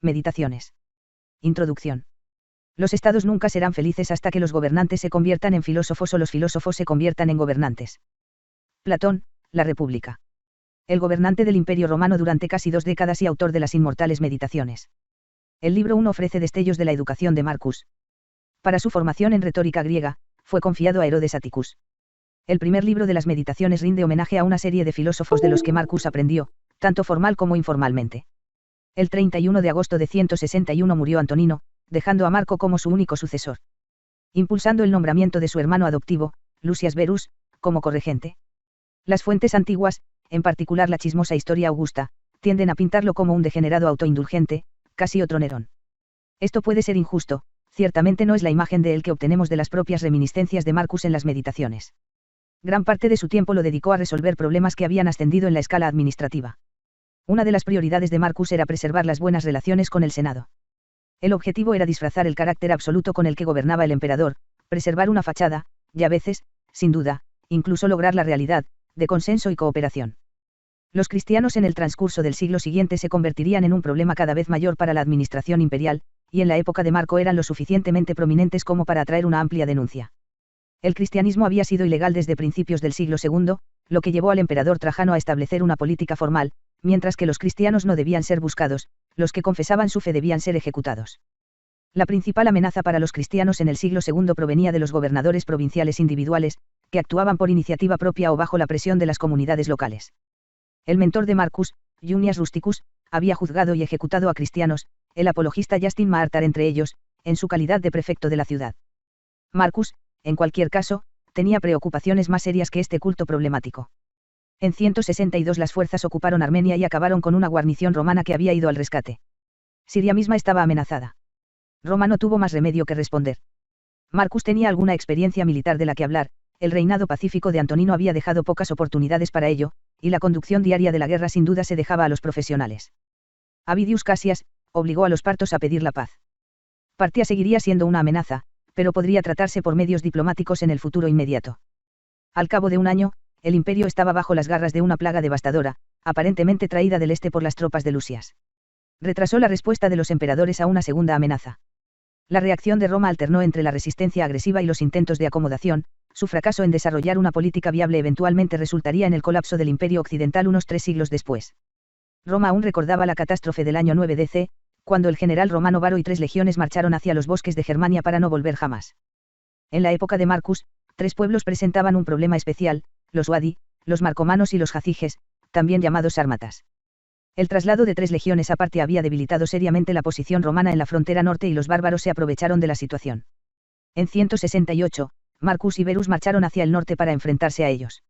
Meditaciones. Introducción. Los estados nunca serán felices hasta que los gobernantes se conviertan en filósofos o los filósofos se conviertan en gobernantes. Platón, La República. El gobernante del Imperio Romano durante casi 2 décadas y autor de las inmortales Meditaciones. El libro 1 ofrece destellos de la educación de Marcus. Para su formación en retórica griega, fue confiado a Herodes Atticus. El primer libro de las Meditaciones rinde homenaje a una serie de filósofos de los que Marcus aprendió, tanto formal como informalmente. El 31 de agosto de 161 murió Antonino, dejando a Marco como su único sucesor. Impulsando el nombramiento de su hermano adoptivo, Lucius Verus, como corregente. Las fuentes antiguas, en particular la chismosa Historia Augusta, tienden a pintarlo como un degenerado autoindulgente, casi otro Nerón. Esto puede ser injusto, ciertamente no es la imagen de él que obtenemos de las propias reminiscencias de Marcus en las Meditaciones. Gran parte de su tiempo lo dedicó a resolver problemas que habían ascendido en la escala administrativa. Una de las prioridades de Marcus era preservar las buenas relaciones con el Senado. El objetivo era disfrazar el carácter absoluto con el que gobernaba el emperador, preservar una fachada, y a veces, sin duda, incluso lograr la realidad, de consenso y cooperación. Los cristianos en el transcurso del siglo siguiente se convertirían en un problema cada vez mayor para la administración imperial, y en la época de Marco eran lo suficientemente prominentes como para atraer una amplia denuncia. El cristianismo había sido ilegal desde principios del siglo II, lo que llevó al emperador Trajano a establecer una política formal, mientras que los cristianos no debían ser buscados, los que confesaban su fe debían ser ejecutados. La principal amenaza para los cristianos en el siglo II provenía de los gobernadores provinciales individuales, que actuaban por iniciativa propia o bajo la presión de las comunidades locales. El mentor de Marcus, Junius Rusticus, había juzgado y ejecutado a cristianos, el apologista Justin Martyr entre ellos, en su calidad de prefecto de la ciudad. Marcus, en cualquier caso, tenía preocupaciones más serias que este culto problemático. En 162 las fuerzas ocuparon Armenia y acabaron con una guarnición romana que había ido al rescate. Siria misma estaba amenazada. Roma no tuvo más remedio que responder. Marcus tenía alguna experiencia militar de la que hablar, el reinado pacífico de Antonino había dejado pocas oportunidades para ello, y la conducción diaria de la guerra sin duda se dejaba a los profesionales. Avidius Casias obligó a los partos a pedir la paz. Partia seguiría siendo una amenaza, pero podría tratarse por medios diplomáticos en el futuro inmediato. Al cabo de un año, el imperio estaba bajo las garras de una plaga devastadora, aparentemente traída del este por las tropas de Lucius. Retrasó la respuesta de los emperadores a una segunda amenaza. La reacción de Roma alternó entre la resistencia agresiva y los intentos de acomodación. Su fracaso en desarrollar una política viable eventualmente resultaría en el colapso del Imperio Occidental unos 3 siglos después. Roma aún recordaba la catástrofe del año 9 DC, cuando el general romano Varo y 3 legiones marcharon hacia los bosques de Germania para no volver jamás. En la época de Marcus, 3 pueblos presentaban un problema especial, los Uadi, los marcomanos y los jaciges, también llamados sármatas. El traslado de 3 legiones a Partia había debilitado seriamente la posición romana en la frontera norte y los bárbaros se aprovecharon de la situación. En 168, Marcus y Verus marcharon hacia el norte para enfrentarse a ellos.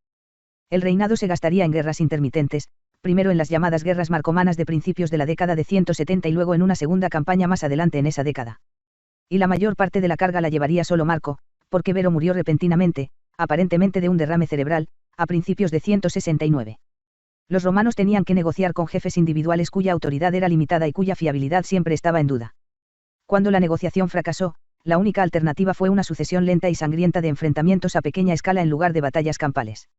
El reinado se gastaría en guerras intermitentes, primero en las llamadas guerras marcomanas de principios de la década de 170 y luego en una segunda campaña más adelante en esa década. Y la mayor parte de la carga la llevaría solo Marco, porque Vero murió repentinamente, aparentemente de un derrame cerebral, a principios de 169. Los romanos tenían que negociar con jefes individuales cuya autoridad era limitada y cuya fiabilidad siempre estaba en duda. Cuando la negociación fracasó, la única alternativa fue una sucesión lenta y sangrienta de enfrentamientos a pequeña escala en lugar de batallas campales.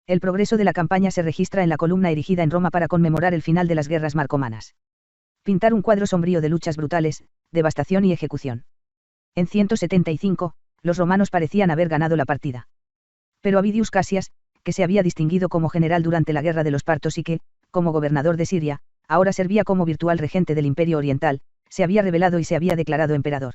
El progreso de la campaña se registra en la columna erigida en Roma para conmemorar el final de las guerras marcomanas. Pintar un cuadro sombrío de luchas brutales, devastación y ejecución. En 175, los romanos parecían haber ganado la partida. Pero Avidius Casias, que se había distinguido como general durante la Guerra de los Partos y que, como gobernador de Siria, ahora servía como virtual regente del Imperio Oriental, se había rebelado y se había declarado emperador.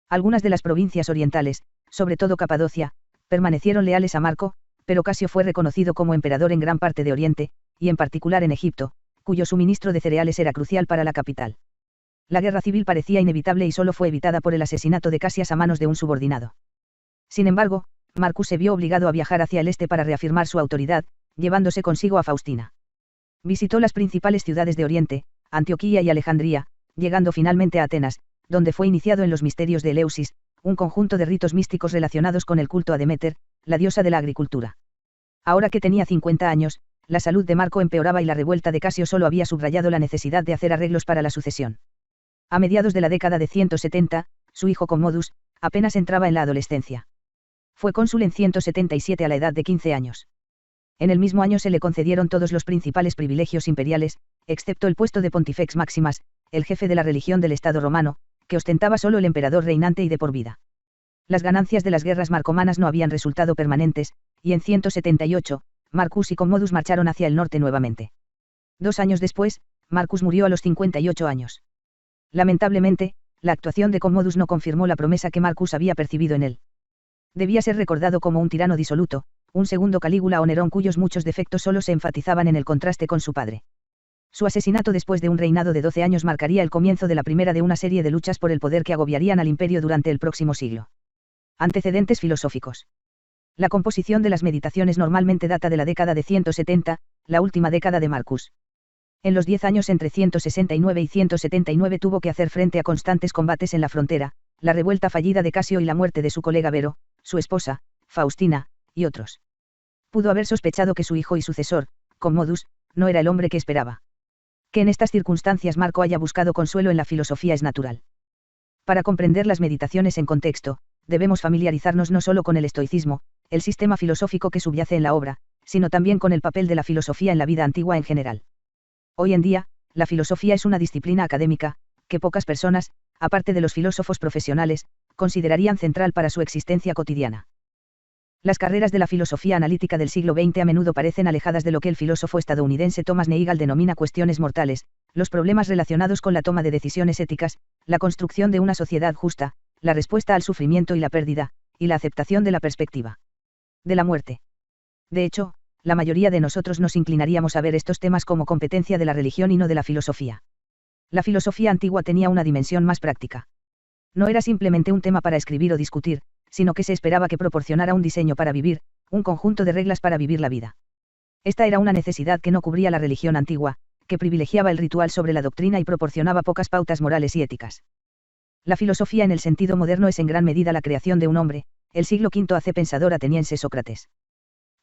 Algunas de las provincias orientales, sobre todo Capadocia, permanecieron leales a Marco, pero Casio fue reconocido como emperador en gran parte de Oriente, y en particular en Egipto, cuyo suministro de cereales era crucial para la capital. La guerra civil parecía inevitable y solo fue evitada por el asesinato de Casias a manos de un subordinado. Sin embargo, Marcus se vio obligado a viajar hacia el este para reafirmar su autoridad, llevándose consigo a Faustina. Visitó las principales ciudades de Oriente, Antioquía y Alejandría, llegando finalmente a Atenas, donde fue iniciado en los misterios de Eleusis, un conjunto de ritos místicos relacionados con el culto a Deméter, la diosa de la agricultura. Ahora que tenía 50 años, la salud de Marco empeoraba y la revuelta de Casio solo había subrayado la necesidad de hacer arreglos para la sucesión. A mediados de la década de 170, su hijo Commodus, apenas entraba en la adolescencia. Fue cónsul en 177 a la edad de 15 años. En el mismo año se le concedieron todos los principales privilegios imperiales, excepto el puesto de Pontifex Maximas, el jefe de la religión del Estado romano, que ostentaba solo el emperador reinante y de por vida. Las ganancias de las guerras marcomanas no habían resultado permanentes, y en 178, Marcus y Commodus marcharon hacia el norte nuevamente. 2 años después, Marcus murió a los 58 años. Lamentablemente, la actuación de Commodus no confirmó la promesa que Marcus había percibido en él. Debía ser recordado como un tirano disoluto, un segundo Calígula o Nerón cuyos muchos defectos solo se enfatizaban en el contraste con su padre. Su asesinato después de un reinado de 12 años marcaría el comienzo de la primera de una serie de luchas por el poder que agobiarían al imperio durante el próximo siglo. Antecedentes filosóficos. La composición de las meditaciones normalmente data de la década de 170, la última década de Marcus. En los 10 años entre 169 y 179 tuvo que hacer frente a constantes combates en la frontera, la revuelta fallida de Casio y la muerte de su colega Vero, su esposa, Faustina, y otros. Pudo haber sospechado que su hijo y sucesor, Commodus, no era el hombre que esperaba. Que en estas circunstancias Marco haya buscado consuelo en la filosofía es natural. Para comprender las meditaciones en contexto, debemos familiarizarnos no solo con el estoicismo, el sistema filosófico que subyace en la obra, sino también con el papel de la filosofía en la vida antigua en general. Hoy en día, la filosofía es una disciplina académica, que pocas personas, aparte de los filósofos profesionales, considerarían central para su existencia cotidiana. Las carreras de la filosofía analítica del siglo XX a menudo parecen alejadas de lo que el filósofo estadounidense Thomas Nagel denomina cuestiones mortales, los problemas relacionados con la toma de decisiones éticas, la construcción de una sociedad justa, la respuesta al sufrimiento y la pérdida, y la aceptación de la perspectiva de la muerte. De hecho, la mayoría de nosotros nos inclinaríamos a ver estos temas como competencia de la religión y no de la filosofía. La filosofía antigua tenía una dimensión más práctica. No era simplemente un tema para escribir o discutir, sino que se esperaba que proporcionara un diseño para vivir, un conjunto de reglas para vivir la vida. Esta era una necesidad que no cubría la religión antigua, que privilegiaba el ritual sobre la doctrina y proporcionaba pocas pautas morales y éticas. La filosofía en el sentido moderno es en gran medida la creación de un hombre, el siglo V hace pensador ateniense Sócrates.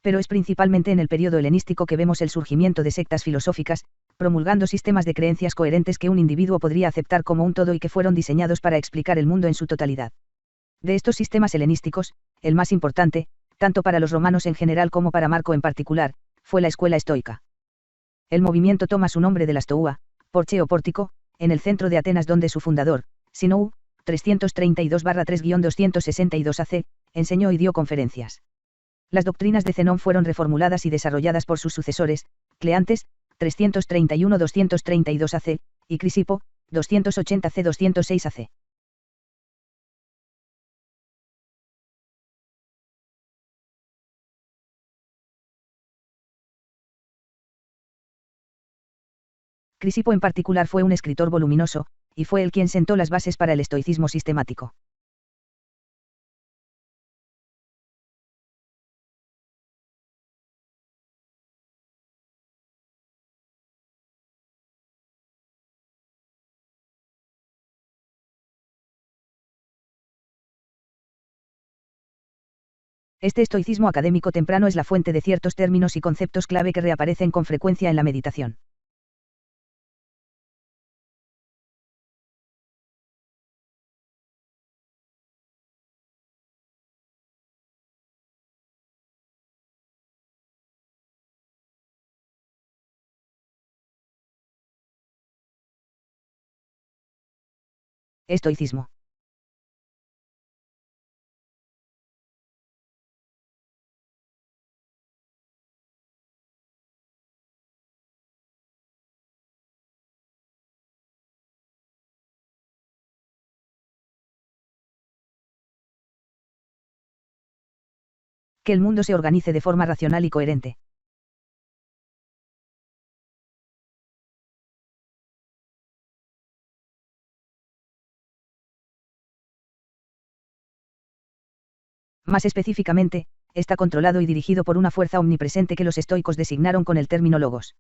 Pero es principalmente en el periodo helenístico que vemos el surgimiento de sectas filosóficas, promulgando sistemas de creencias coherentes que un individuo podría aceptar como un todo y que fueron diseñados para explicar el mundo en su totalidad. De estos sistemas helenísticos, el más importante, tanto para los romanos en general como para Marco en particular, fue la escuela estoica. El movimiento toma su nombre de la stoa, porche o pórtico, en el centro de Atenas donde su fundador, Sinou, 332-3-262 AC, enseñó y dio conferencias. Las doctrinas de Zenón fueron reformuladas y desarrolladas por sus sucesores, Cleantes, 331-232 AC, y Crisipo, 280 C-206 AC. Crisipo en particular fue un escritor voluminoso, y fue él quien sentó las bases para el estoicismo sistemático. Este estoicismo académico temprano es la fuente de ciertos términos y conceptos clave que reaparecen con frecuencia en la meditación. Estoicismo. Que el mundo se organice de forma racional y coherente. Más específicamente, está controlado y dirigido por una fuerza omnipresente que los estoicos designaron con el término logos.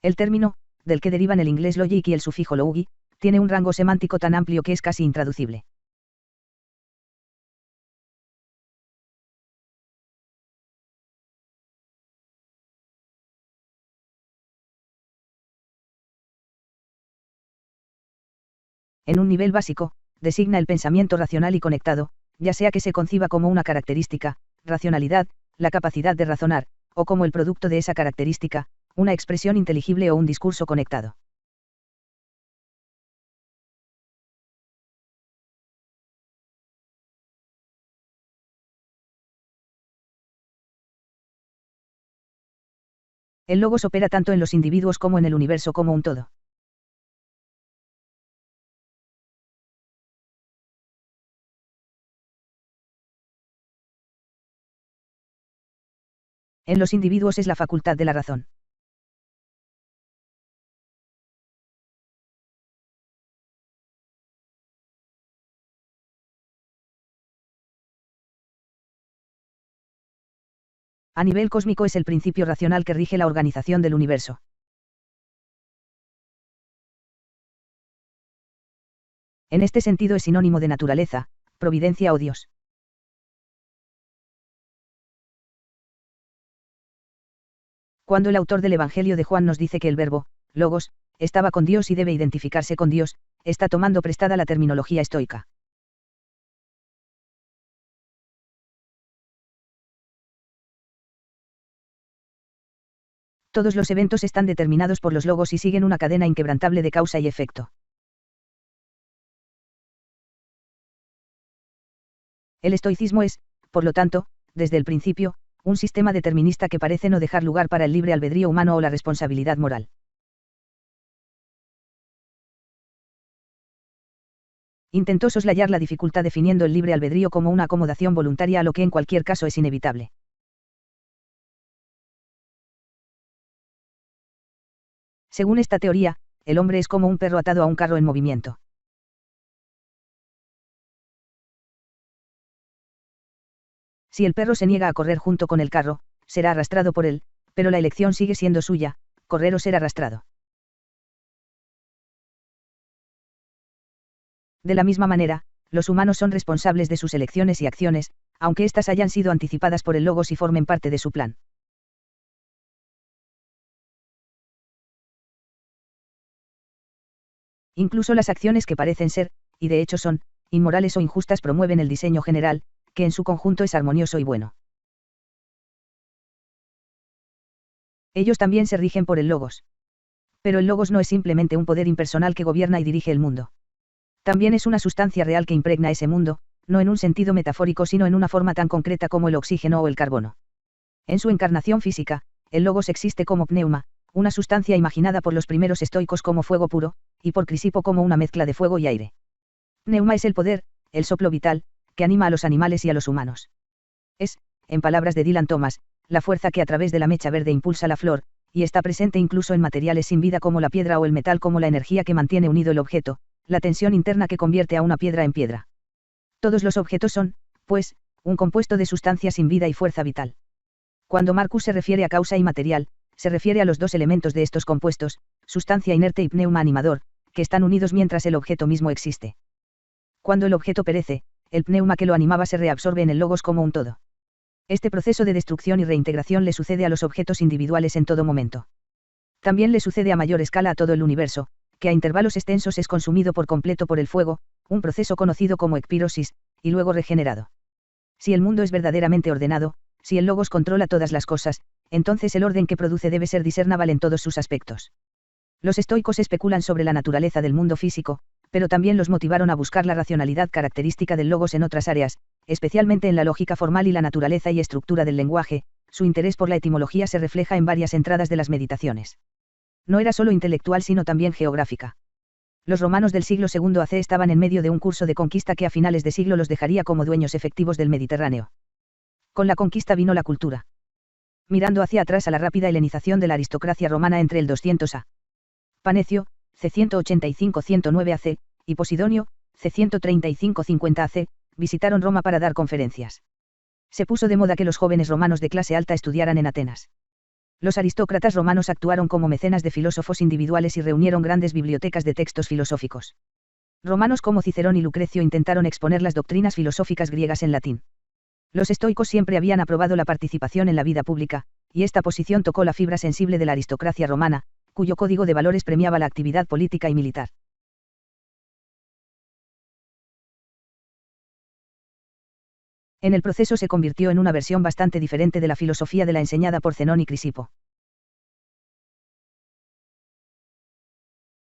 El término, del que derivan el inglés logic y el sufijo logi, tiene un rango semántico tan amplio que es casi intraducible. En un nivel básico, designa el pensamiento racional y conectado, ya sea que se conciba como una característica, racionalidad, la capacidad de razonar, o como el producto de esa característica, una expresión inteligible o un discurso conectado. El logos opera tanto en los individuos como en el universo como un todo. En los individuos es la facultad de la razón. A nivel cósmico es el principio racional que rige la organización del universo. En este sentido es sinónimo de naturaleza, providencia o Dios. Cuando el autor del Evangelio de Juan nos dice que el verbo, logos, estaba con Dios y debe identificarse con Dios, está tomando prestada la terminología estoica. Todos los eventos están determinados por los logos y siguen una cadena inquebrantable de causa y efecto. El estoicismo es, por lo tanto, desde el principio, un sistema determinista que parece no dejar lugar para el libre albedrío humano o la responsabilidad moral. Intentó soslayar la dificultad definiendo el libre albedrío como una acomodación voluntaria a lo que en cualquier caso es inevitable. Según esta teoría, el hombre es como un perro atado a un carro en movimiento. Si el perro se niega a correr junto con el carro, será arrastrado por él, pero la elección sigue siendo suya, correr o ser arrastrado. De la misma manera, los humanos son responsables de sus elecciones y acciones, aunque éstas hayan sido anticipadas por el logos y formen parte de su plan. Incluso las acciones que parecen ser, y de hecho son, inmorales o injustas promueven el diseño general, que en su conjunto es armonioso y bueno. Ellos también se rigen por el logos. Pero el logos no es simplemente un poder impersonal que gobierna y dirige el mundo. También es una sustancia real que impregna ese mundo, no en un sentido metafórico sino en una forma tan concreta como el oxígeno o el carbono. En su encarnación física, el logos existe como pneuma, una sustancia imaginada por los primeros estoicos como fuego puro, y por Crisipo como una mezcla de fuego y aire. Pneuma es el poder, el soplo vital, que anima a los animales y a los humanos. Es, en palabras de Dylan Thomas, la fuerza que a través de la mecha verde impulsa la flor, y está presente incluso en materiales sin vida como la piedra o el metal como la energía que mantiene unido el objeto, la tensión interna que convierte a una piedra en piedra. Todos los objetos son, pues, un compuesto de sustancia sin vida y fuerza vital. Cuando Marcus se refiere a causa y material, se refiere a los dos elementos de estos compuestos, sustancia inerte y pneuma animador, que están unidos mientras el objeto mismo existe. Cuando el objeto perece, el pneuma que lo animaba se reabsorbe en el logos como un todo. Este proceso de destrucción y reintegración le sucede a los objetos individuales en todo momento. También le sucede a mayor escala a todo el universo, que a intervalos extensos es consumido por completo por el fuego, un proceso conocido como ecpirosis, y luego regenerado. Si el mundo es verdaderamente ordenado, si el logos controla todas las cosas, entonces el orden que produce debe ser discernible en todos sus aspectos. Los estoicos especulan sobre la naturaleza del mundo físico, pero también los motivaron a buscar la racionalidad característica del logos en otras áreas, especialmente en la lógica formal y la naturaleza y estructura del lenguaje. Su interés por la etimología se refleja en varias entradas de las meditaciones. No era solo intelectual sino también geográfica. Los romanos del siglo II AC estaban en medio de un curso de conquista que a finales de siglo los dejaría como dueños efectivos del Mediterráneo. Con la conquista vino la cultura. Mirando hacia atrás a la rápida helenización de la aristocracia romana entre el 200 a. Panecio, c. 185-109 AC, y Posidonio, c. 135-50 AC, visitaron Roma para dar conferencias. Se puso de moda que los jóvenes romanos de clase alta estudiaran en Atenas. Los aristócratas romanos actuaron como mecenas de filósofos individuales y reunieron grandes bibliotecas de textos filosóficos. Romanos como Cicerón y Lucrecio intentaron exponer las doctrinas filosóficas griegas en latín. Los estoicos siempre habían aprobado la participación en la vida pública, y esta posición tocó la fibra sensible de la aristocracia romana, cuyo código de valores premiaba la actividad política y militar. En el proceso se convirtió en una versión bastante diferente de la filosofía de la enseñada por Zenón y Crisipo.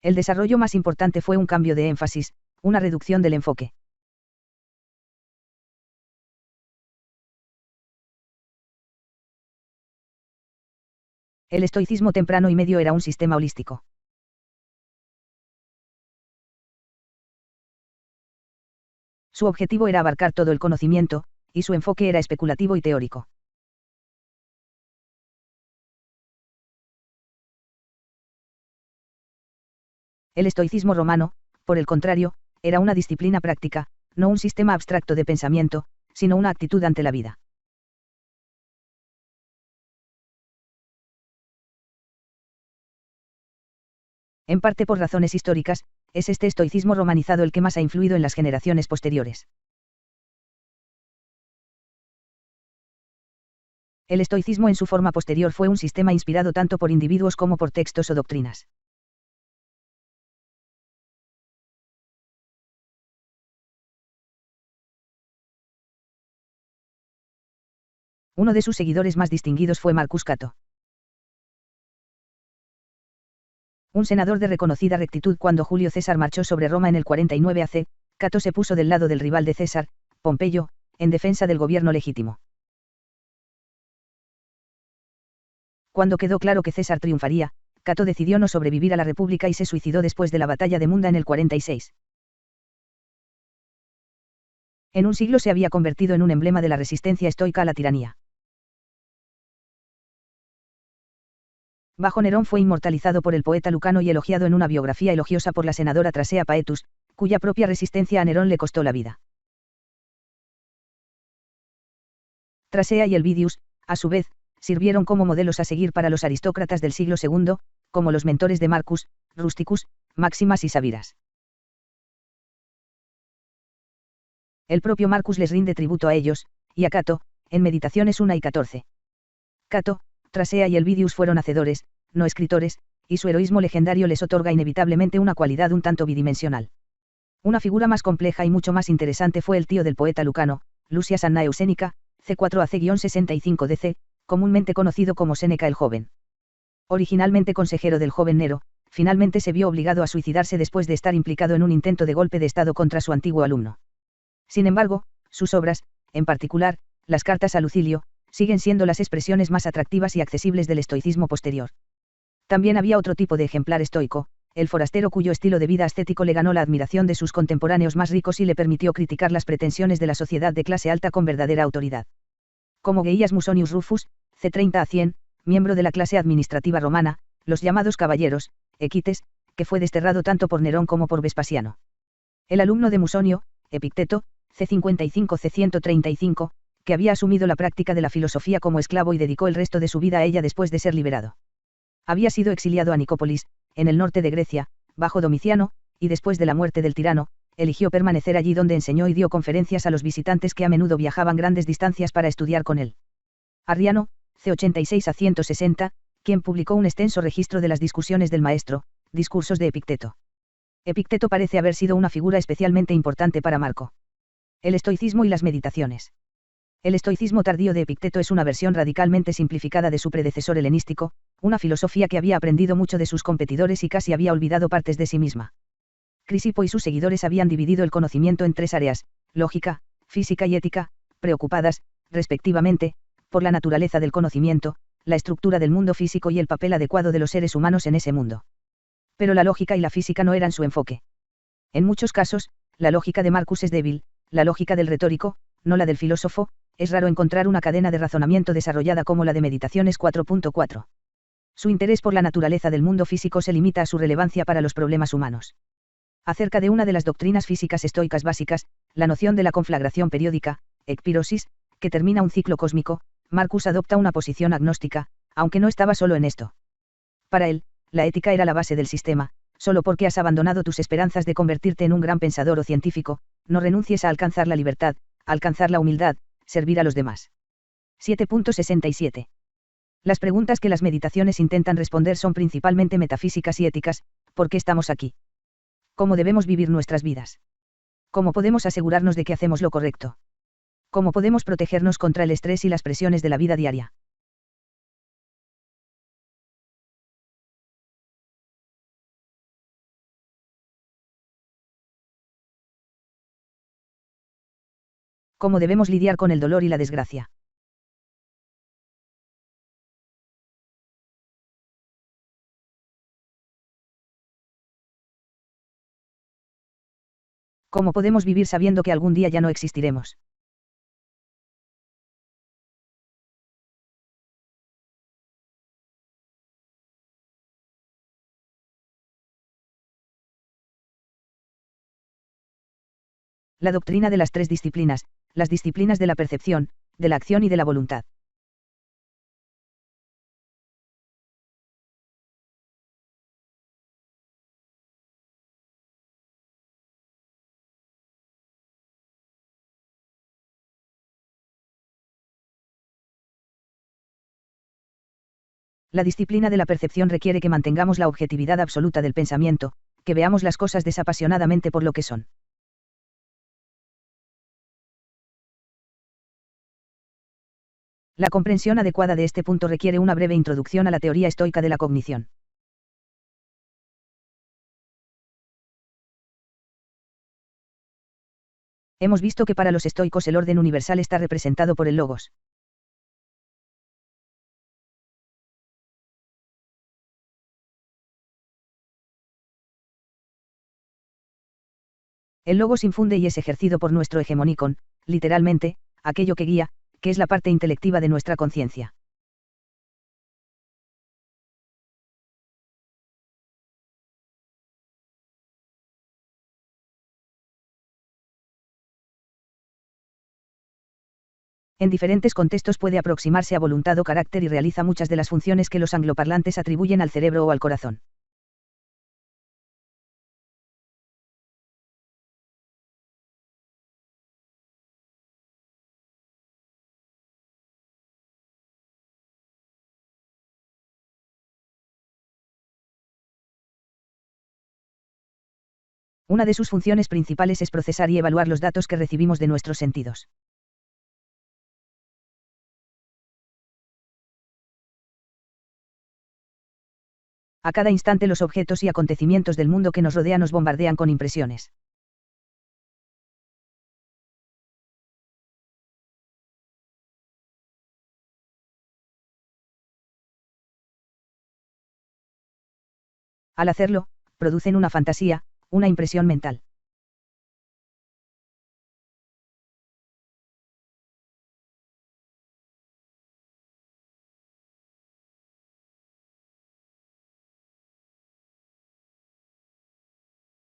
El desarrollo más importante fue un cambio de énfasis, una reducción del enfoque. El estoicismo temprano y medio era un sistema holístico. Su objetivo era abarcar todo el conocimiento, y su enfoque era especulativo y teórico. El estoicismo romano, por el contrario, era una disciplina práctica, no un sistema abstracto de pensamiento, sino una actitud ante la vida. En parte por razones históricas, es este estoicismo romanizado el que más ha influido en las generaciones posteriores. El estoicismo en su forma posterior fue un sistema inspirado tanto por individuos como por textos o doctrinas. Uno de sus seguidores más distinguidos fue Marcus Cato. Un senador de reconocida rectitud. Cuando Julio César marchó sobre Roma en el 49 AC, Cato se puso del lado del rival de César, Pompeyo, en defensa del gobierno legítimo. Cuando quedó claro que César triunfaría, Cato decidió no sobrevivir a la República y se suicidó después de la batalla de Munda en el 46. En un siglo se había convertido en un emblema de la resistencia estoica a la tiranía. Bajo Nerón fue inmortalizado por el poeta Lucano y elogiado en una biografía elogiosa por la senadora Trasea Paetus, cuya propia resistencia a Nerón le costó la vida. Trasea y Elvidius, a su vez, sirvieron como modelos a seguir para los aristócratas del siglo II, como los mentores de Marcus, Rusticus, Máximas y Sabiras. El propio Marcus les rinde tributo a ellos, y a Cato, en Meditaciones 1 y 14. Cato, Trasea y Elvidius fueron hacedores, no escritores, y su heroísmo legendario les otorga inevitablemente una cualidad un tanto bidimensional. Una figura más compleja y mucho más interesante fue el tío del poeta Lucano, Lucias Anna Eusenica, C4AC-65 DC, comúnmente conocido como Séneca el Joven. Originalmente consejero del joven Nero, finalmente se vio obligado a suicidarse después de estar implicado en un intento de golpe de Estado contra su antiguo alumno. Sin embargo, sus obras, en particular, las cartas a Lucilio, siguen siendo las expresiones más atractivas y accesibles del estoicismo posterior. También había otro tipo de ejemplar estoico, el forastero cuyo estilo de vida ascético le ganó la admiración de sus contemporáneos más ricos y le permitió criticar las pretensiones de la sociedad de clase alta con verdadera autoridad. Como Gaius Musonius Rufus, C30 a 100, miembro de la clase administrativa romana, los llamados caballeros, equites, que fue desterrado tanto por Nerón como por Vespasiano. El alumno de Musonio, Epicteto, C55-C135, que había asumido la práctica de la filosofía como esclavo y dedicó el resto de su vida a ella después de ser liberado. Había sido exiliado a Nicópolis, en el norte de Grecia, bajo Domiciano, y después de la muerte del tirano, eligió permanecer allí donde enseñó y dio conferencias a los visitantes que a menudo viajaban grandes distancias para estudiar con él. Arriano, C86 a 160, quien publicó un extenso registro de las discusiones del maestro, Discursos de Epicteto. Epicteto parece haber sido una figura especialmente importante para Marco. El estoicismo y las meditaciones. El estoicismo tardío de Epicteto es una versión radicalmente simplificada de su predecesor helenístico, una filosofía que había aprendido mucho de sus competidores y casi había olvidado partes de sí misma. Crisipo y sus seguidores habían dividido el conocimiento en tres áreas, lógica, física y ética, preocupadas, respectivamente, por la naturaleza del conocimiento, la estructura del mundo físico y el papel adecuado de los seres humanos en ese mundo. Pero la lógica y la física no eran su enfoque. En muchos casos, la lógica de Marcus es débil, la lógica del retórico, no la del filósofo. Es raro encontrar una cadena de razonamiento desarrollada como la de Meditaciones 4.4. Su interés por la naturaleza del mundo físico se limita a su relevancia para los problemas humanos. Acerca de una de las doctrinas físicas estoicas básicas, la noción de la conflagración periódica, ekpirosis, que termina un ciclo cósmico, Marcus adopta una posición agnóstica, aunque no estaba solo en esto. Para él, la ética era la base del sistema. Solo porque has abandonado tus esperanzas de convertirte en un gran pensador o científico, no renuncies a alcanzar la libertad, a alcanzar la humildad, servir a los demás. 7.67. Las preguntas que las meditaciones intentan responder son principalmente metafísicas y éticas. ¿Por qué estamos aquí? ¿Cómo debemos vivir nuestras vidas? ¿Cómo podemos asegurarnos de que hacemos lo correcto? ¿Cómo podemos protegernos contra el estrés y las presiones de la vida diaria? ¿Cómo debemos lidiar con el dolor y la desgracia? ¿Cómo podemos vivir sabiendo que algún día ya no existiremos? La doctrina de las tres disciplinas, las disciplinas de la percepción, de la acción y de la voluntad. La disciplina de la percepción requiere que mantengamos la objetividad absoluta del pensamiento, que veamos las cosas desapasionadamente por lo que son. La comprensión adecuada de este punto requiere una breve introducción a la teoría estoica de la cognición. Hemos visto que para los estoicos el orden universal está representado por el logos. El logos infunde y es ejercido por nuestro hegemonicon, literalmente, aquello que guía, que es la parte intelectiva de nuestra conciencia. En diferentes contextos puede aproximarse a voluntad o carácter y realiza muchas de las funciones que los angloparlantes atribuyen al cerebro o al corazón. Una de sus funciones principales es procesar y evaluar los datos que recibimos de nuestros sentidos. A cada instante los objetos y acontecimientos del mundo que nos rodea nos bombardean con impresiones. Al hacerlo, producen una fantasía, una impresión mental.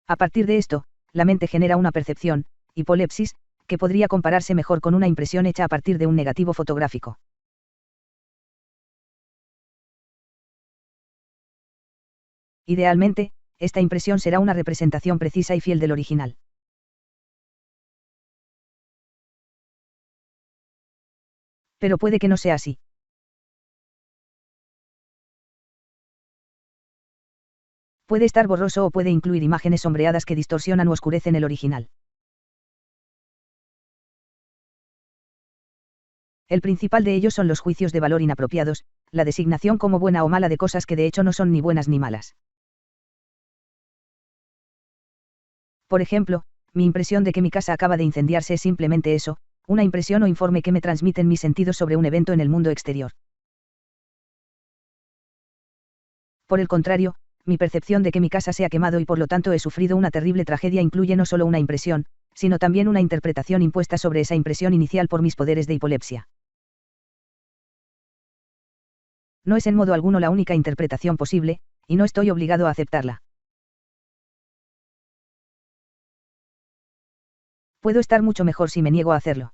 A partir de esto, la mente genera una percepción, hipolepsis, que podría compararse mejor con una impresión hecha a partir de un negativo fotográfico. Idealmente, esta impresión será una representación precisa y fiel del original. Pero puede que no sea así. Puede estar borroso o puede incluir imágenes sombreadas que distorsionan o oscurecen el original. El principal de ellos son los juicios de valor inapropiados, la designación como buena o mala de cosas que de hecho no son ni buenas ni malas. Por ejemplo, mi impresión de que mi casa acaba de incendiarse es simplemente eso, una impresión o informe que me transmiten mis sentidos sobre un evento en el mundo exterior. Por el contrario, mi percepción de que mi casa se ha quemado y por lo tanto he sufrido una terrible tragedia incluye no solo una impresión, sino también una interpretación impuesta sobre esa impresión inicial por mis poderes de hipolepsia. No es en modo alguno la única interpretación posible, y no estoy obligado a aceptarla. Puedo estar mucho mejor si me niego a hacerlo.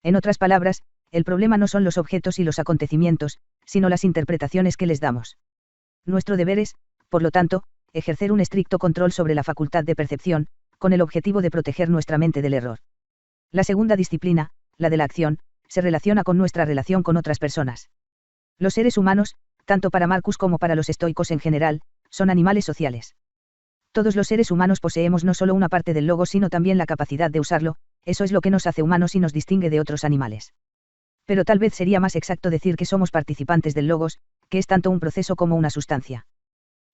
En otras palabras, el problema no son los objetos y los acontecimientos, sino las interpretaciones que les damos. Nuestro deber es, por lo tanto, ejercer un estricto control sobre la facultad de percepción, con el objetivo de proteger nuestra mente del error. La segunda disciplina, la de la acción, se relaciona con nuestra relación con otras personas. Los seres humanos, tanto para Marcus como para los estoicos en general, son animales sociales. Todos los seres humanos poseemos no solo una parte del logos sino también la capacidad de usarlo, eso es lo que nos hace humanos y nos distingue de otros animales. Pero tal vez sería más exacto decir que somos participantes del logos, que es tanto un proceso como una sustancia.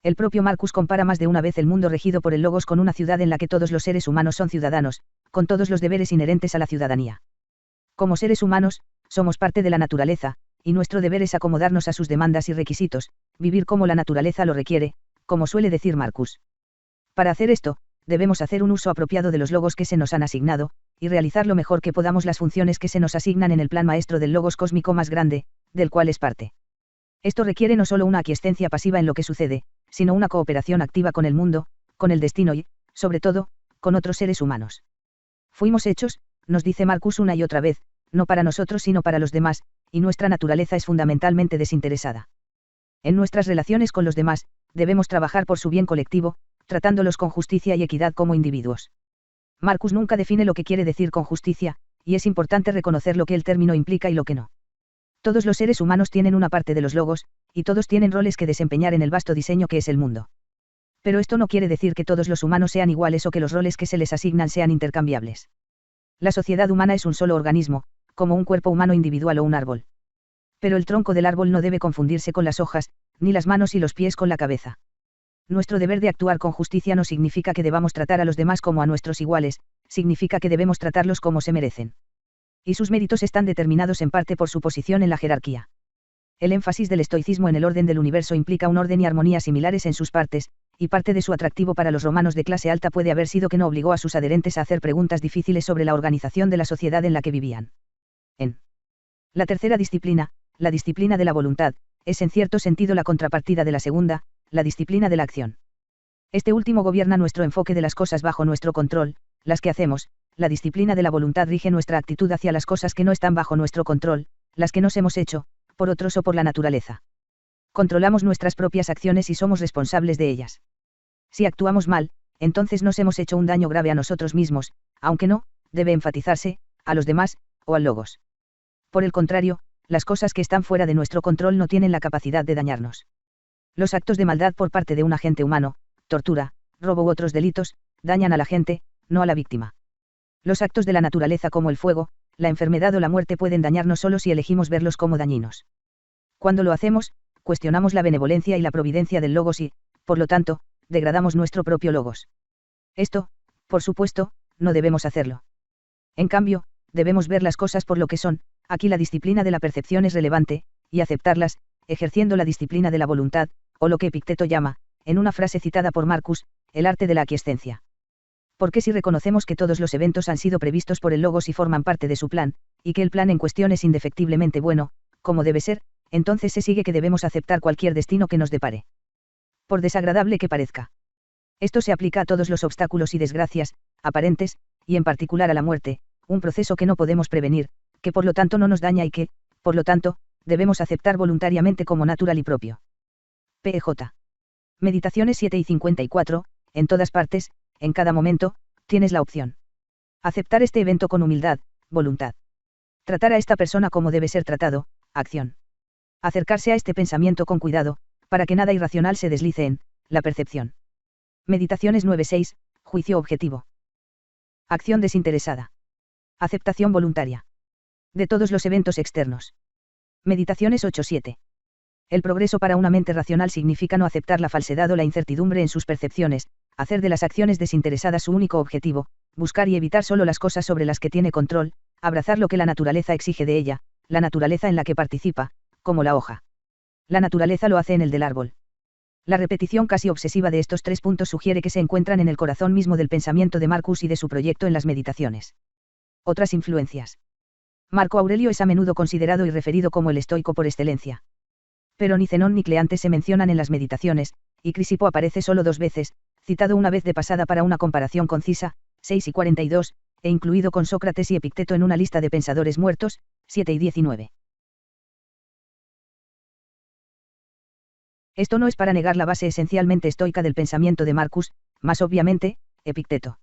El propio Marcus compara más de una vez el mundo regido por el logos con una ciudad en la que todos los seres humanos son ciudadanos, con todos los deberes inherentes a la ciudadanía. Como seres humanos, somos parte de la naturaleza, y nuestro deber es acomodarnos a sus demandas y requisitos, vivir como la naturaleza lo requiere, como suele decir Marcus. Para hacer esto, debemos hacer un uso apropiado de los logos que se nos han asignado, y realizar lo mejor que podamos las funciones que se nos asignan en el plan maestro del logos cósmico más grande, del cual es parte. Esto requiere no solo una aquiescencia pasiva en lo que sucede, sino una cooperación activa con el mundo, con el destino y, sobre todo, con otros seres humanos. Fuimos hechos, nos dice Marcus una y otra vez, no para nosotros sino para los demás, y nuestra naturaleza es fundamentalmente desinteresada. En nuestras relaciones con los demás, debemos trabajar por su bien colectivo, tratándolos con justicia y equidad como individuos. Marcus nunca define lo que quiere decir con justicia, y es importante reconocer lo que el término implica y lo que no. Todos los seres humanos tienen una parte de los logos, y todos tienen roles que desempeñar en el vasto diseño que es el mundo. Pero esto no quiere decir que todos los humanos sean iguales o que los roles que se les asignan sean intercambiables. La sociedad humana es un solo organismo, como un cuerpo humano individual o un árbol. Pero el tronco del árbol no debe confundirse con las hojas, ni las manos y los pies con la cabeza. Nuestro deber de actuar con justicia no significa que debamos tratar a los demás como a nuestros iguales, significa que debemos tratarlos como se merecen. Y sus méritos están determinados en parte por su posición en la jerarquía. El énfasis del estoicismo en el orden del universo implica un orden y armonía similares en sus partes, y parte de su atractivo para los romanos de clase alta puede haber sido que no obligó a sus adherentes a hacer preguntas difíciles sobre la organización de la sociedad en la que vivían. En la tercera disciplina, la disciplina de la voluntad, es en cierto sentido la contrapartida de la segunda, la disciplina de la acción. Este último gobierna nuestro enfoque de las cosas bajo nuestro control, las que hacemos, la disciplina de la voluntad rige nuestra actitud hacia las cosas que no están bajo nuestro control, las que nos hemos hecho, por otros o por la naturaleza. Controlamos nuestras propias acciones y somos responsables de ellas. Si actuamos mal, entonces nos hemos hecho un daño grave a nosotros mismos, aunque no, debe enfatizarse, a los demás, o al logos. Por el contrario, las cosas que están fuera de nuestro control no tienen la capacidad de dañarnos. Los actos de maldad por parte de un agente humano, tortura, robo u otros delitos, dañan a la gente, no a la víctima. Los actos de la naturaleza como el fuego, la enfermedad o la muerte pueden dañarnos solo si elegimos verlos como dañinos. Cuando lo hacemos, cuestionamos la benevolencia y la providencia del logos y, por lo tanto, degradamos nuestro propio logos. Esto, por supuesto, no debemos hacerlo. En cambio, debemos ver las cosas por lo que son, aquí la disciplina de la percepción es relevante, y aceptarlas, ejerciendo la disciplina de la voluntad, o lo que Epicteto llama, en una frase citada por Marcus, el arte de la aquiescencia. Porque si reconocemos que todos los eventos han sido previstos por el logos y forman parte de su plan, y que el plan en cuestión es indefectiblemente bueno, como debe ser, entonces se sigue que debemos aceptar cualquier destino que nos depare. Por desagradable que parezca. Esto se aplica a todos los obstáculos y desgracias, aparentes, y en particular a la muerte, un proceso que no podemos prevenir, que por lo tanto no nos daña y que, por lo tanto, debemos aceptar voluntariamente como natural y propio. P.J. Meditaciones 7 y 54, en todas partes, en cada momento, tienes la opción. Aceptar este evento con humildad, voluntad. Tratar a esta persona como debe ser tratado, acción. Acercarse a este pensamiento con cuidado, para que nada irracional se deslice en la percepción. Meditaciones 9-6, juicio objetivo. Acción desinteresada. Aceptación voluntaria. De todos los eventos externos. Meditaciones 8-7. El progreso para una mente racional significa no aceptar la falsedad o la incertidumbre en sus percepciones, hacer de las acciones desinteresadas su único objetivo, buscar y evitar solo las cosas sobre las que tiene control, abrazar lo que la naturaleza exige de ella, la naturaleza en la que participa, como la hoja. La naturaleza lo hace en el del árbol. La repetición casi obsesiva de estos 3 puntos sugiere que se encuentran en el corazón mismo del pensamiento de Marcus y de su proyecto en las meditaciones. Otras influencias. Marco Aurelio es a menudo considerado y referido como el estoico por excelencia. Pero ni Zenón ni Cleante se mencionan en las meditaciones, y Crisipo aparece solo 2 veces, citado una vez de pasada para una comparación concisa, 6 y 42, e incluido con Sócrates y Epicteto en una lista de pensadores muertos, 7 y 19. Esto no es para negar la base esencialmente estoica del pensamiento de Marcus, más obviamente, Epicteto.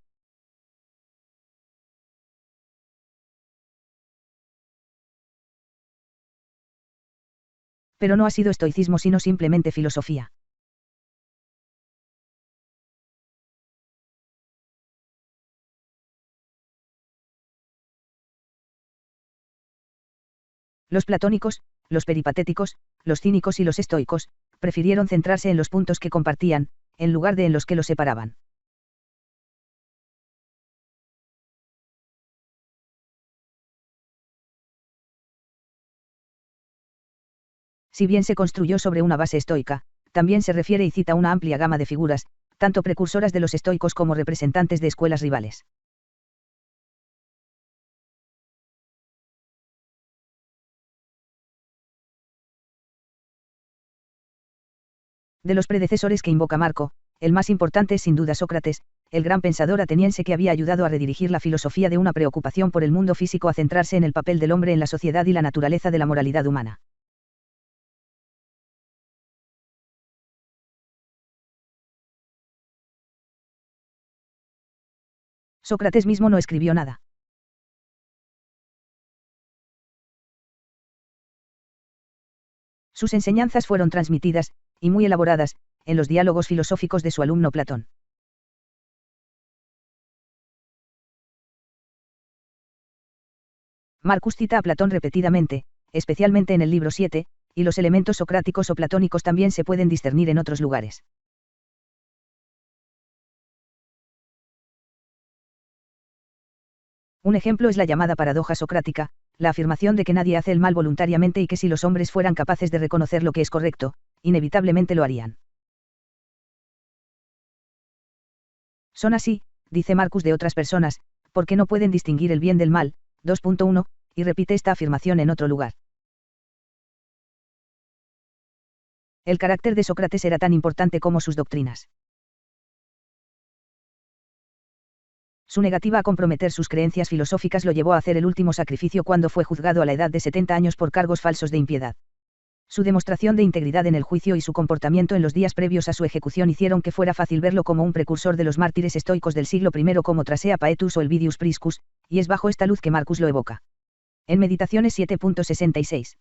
Pero no ha sido estoicismo sino simplemente filosofía. Los platónicos, los peripatéticos, los cínicos y los estoicos, prefirieron centrarse en los puntos que compartían, en lugar de en los que los separaban. Si bien se construyó sobre una base estoica, también se refiere y cita una amplia gama de figuras, tanto precursoras de los estoicos como representantes de escuelas rivales. De los predecesores que invoca Marco, el más importante es sin duda Sócrates, el gran pensador ateniense que había ayudado a redirigir la filosofía de una preocupación por el mundo físico a centrarse en el papel del hombre en la sociedad y la naturaleza de la moralidad humana. Sócrates mismo no escribió nada. Sus enseñanzas fueron transmitidas, y muy elaboradas, en los diálogos filosóficos de su alumno Platón. Marcus cita a Platón repetidamente, especialmente en el libro 7, y los elementos socráticos o platónicos también se pueden discernir en otros lugares. Un ejemplo es la llamada paradoja socrática, la afirmación de que nadie hace el mal voluntariamente y que si los hombres fueran capaces de reconocer lo que es correcto, inevitablemente lo harían. Son así, dice Marcus de otras personas, porque no pueden distinguir el bien del mal, 2.1, y repite esta afirmación en otro lugar. El carácter de Sócrates era tan importante como sus doctrinas. Su negativa a comprometer sus creencias filosóficas lo llevó a hacer el último sacrificio cuando fue juzgado a la edad de 70 años por cargos falsos de impiedad. Su demostración de integridad en el juicio y su comportamiento en los días previos a su ejecución hicieron que fuera fácil verlo como un precursor de los mártires estoicos del siglo I como Trasea Paetus o Elvidius Priscus, y es bajo esta luz que Marcus lo evoca. En Meditaciones 7.66.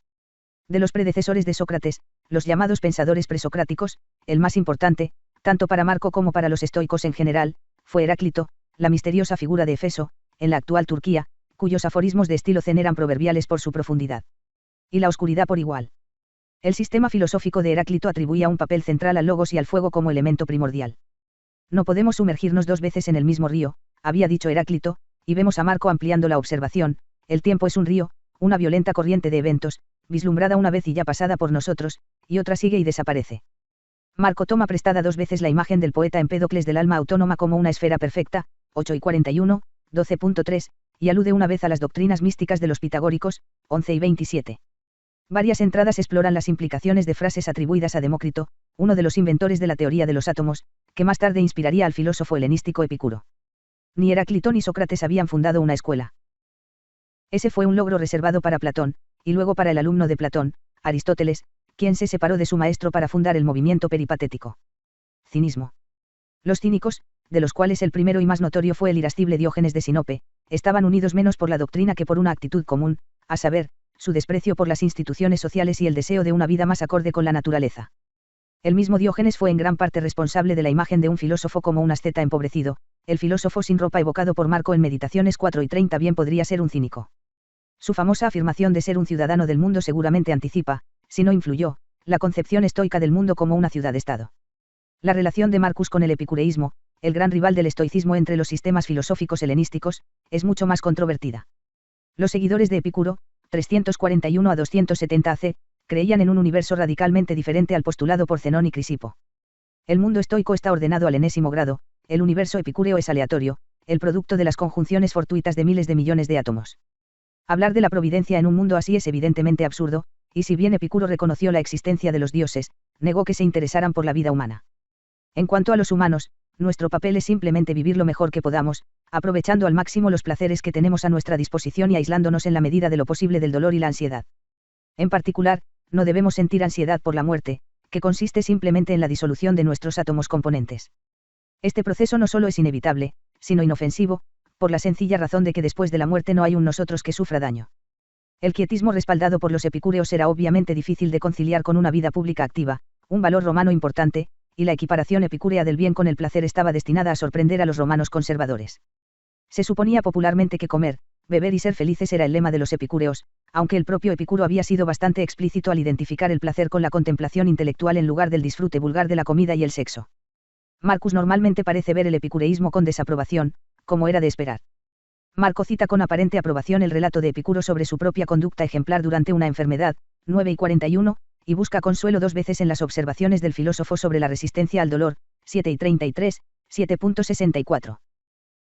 De los predecesores de Sócrates, los llamados pensadores presocráticos, el más importante, tanto para Marco como para los estoicos en general, fue Heráclito, la misteriosa figura de Efeso, en la actual Turquía, cuyos aforismos de estilo zen eran proverbiales por su profundidad. Y la oscuridad por igual. El sistema filosófico de Heráclito atribuía un papel central al logos y al fuego como elemento primordial. No podemos sumergirnos dos veces en el mismo río, había dicho Heráclito, y vemos a Marco ampliando la observación: el tiempo es un río, una violenta corriente de eventos, vislumbrada una vez y ya pasada por nosotros, y otra sigue y desaparece. Marco toma prestada dos veces la imagen del poeta Empédocles del alma autónoma como una esfera perfecta, 8:41, 12.3, y alude una vez a las doctrinas místicas de los pitagóricos, 11:27. Varias entradas exploran las implicaciones de frases atribuidas a Demócrito, uno de los inventores de la teoría de los átomos, que más tarde inspiraría al filósofo helenístico Epicuro. Ni Heráclito ni Sócrates habían fundado una escuela. Ese fue un logro reservado para Platón, y luego para el alumno de Platón, Aristóteles, quien se separó de su maestro para fundar el movimiento peripatético. Cinismo. Los cínicos, de los cuales el primero y más notorio fue el irascible Diógenes de Sinope, estaban unidos menos por la doctrina que por una actitud común, a saber, su desprecio por las instituciones sociales y el deseo de una vida más acorde con la naturaleza. El mismo Diógenes fue en gran parte responsable de la imagen de un filósofo como un asceta empobrecido, el filósofo sin ropa evocado por Marco en Meditaciones 4:30 bien podría ser un cínico. Su famosa afirmación de ser un ciudadano del mundo seguramente anticipa, si no influyó, la concepción estoica del mundo como una ciudad-estado. La relación de Marcus con el epicureísmo, el gran rival del estoicismo entre los sistemas filosóficos helenísticos, es mucho más controvertida. Los seguidores de Epicuro, 341 a 270 AC, creían en un universo radicalmente diferente al postulado por Zenón y Crisipo. El mundo estoico está ordenado al enésimo grado, el universo epicúreo es aleatorio, el producto de las conjunciones fortuitas de miles de millones de átomos. Hablar de la providencia en un mundo así es evidentemente absurdo, y si bien Epicuro reconoció la existencia de los dioses, negó que se interesaran por la vida humana. En cuanto a los humanos, nuestro papel es simplemente vivir lo mejor que podamos, aprovechando al máximo los placeres que tenemos a nuestra disposición y aislándonos en la medida de lo posible del dolor y la ansiedad. En particular, no debemos sentir ansiedad por la muerte, que consiste simplemente en la disolución de nuestros átomos componentes. Este proceso no solo es inevitable, sino inofensivo, por la sencilla razón de que después de la muerte no hay un nosotros que sufra daño. El quietismo respaldado por los epicúreos era obviamente difícil de conciliar con una vida pública activa, un valor romano importante, y la equiparación epicúrea del bien con el placer estaba destinada a sorprender a los romanos conservadores. Se suponía popularmente que comer, beber y ser felices era el lema de los epicúreos, aunque el propio Epicuro había sido bastante explícito al identificar el placer con la contemplación intelectual en lugar del disfrute vulgar de la comida y el sexo. Marcus normalmente parece ver el epicureísmo con desaprobación, como era de esperar. Marco cita con aparente aprobación el relato de Epicuro sobre su propia conducta ejemplar durante una enfermedad, 9 y 41, y busca consuelo 2 veces en las observaciones del filósofo sobre la resistencia al dolor, 7 y 33, 7.64.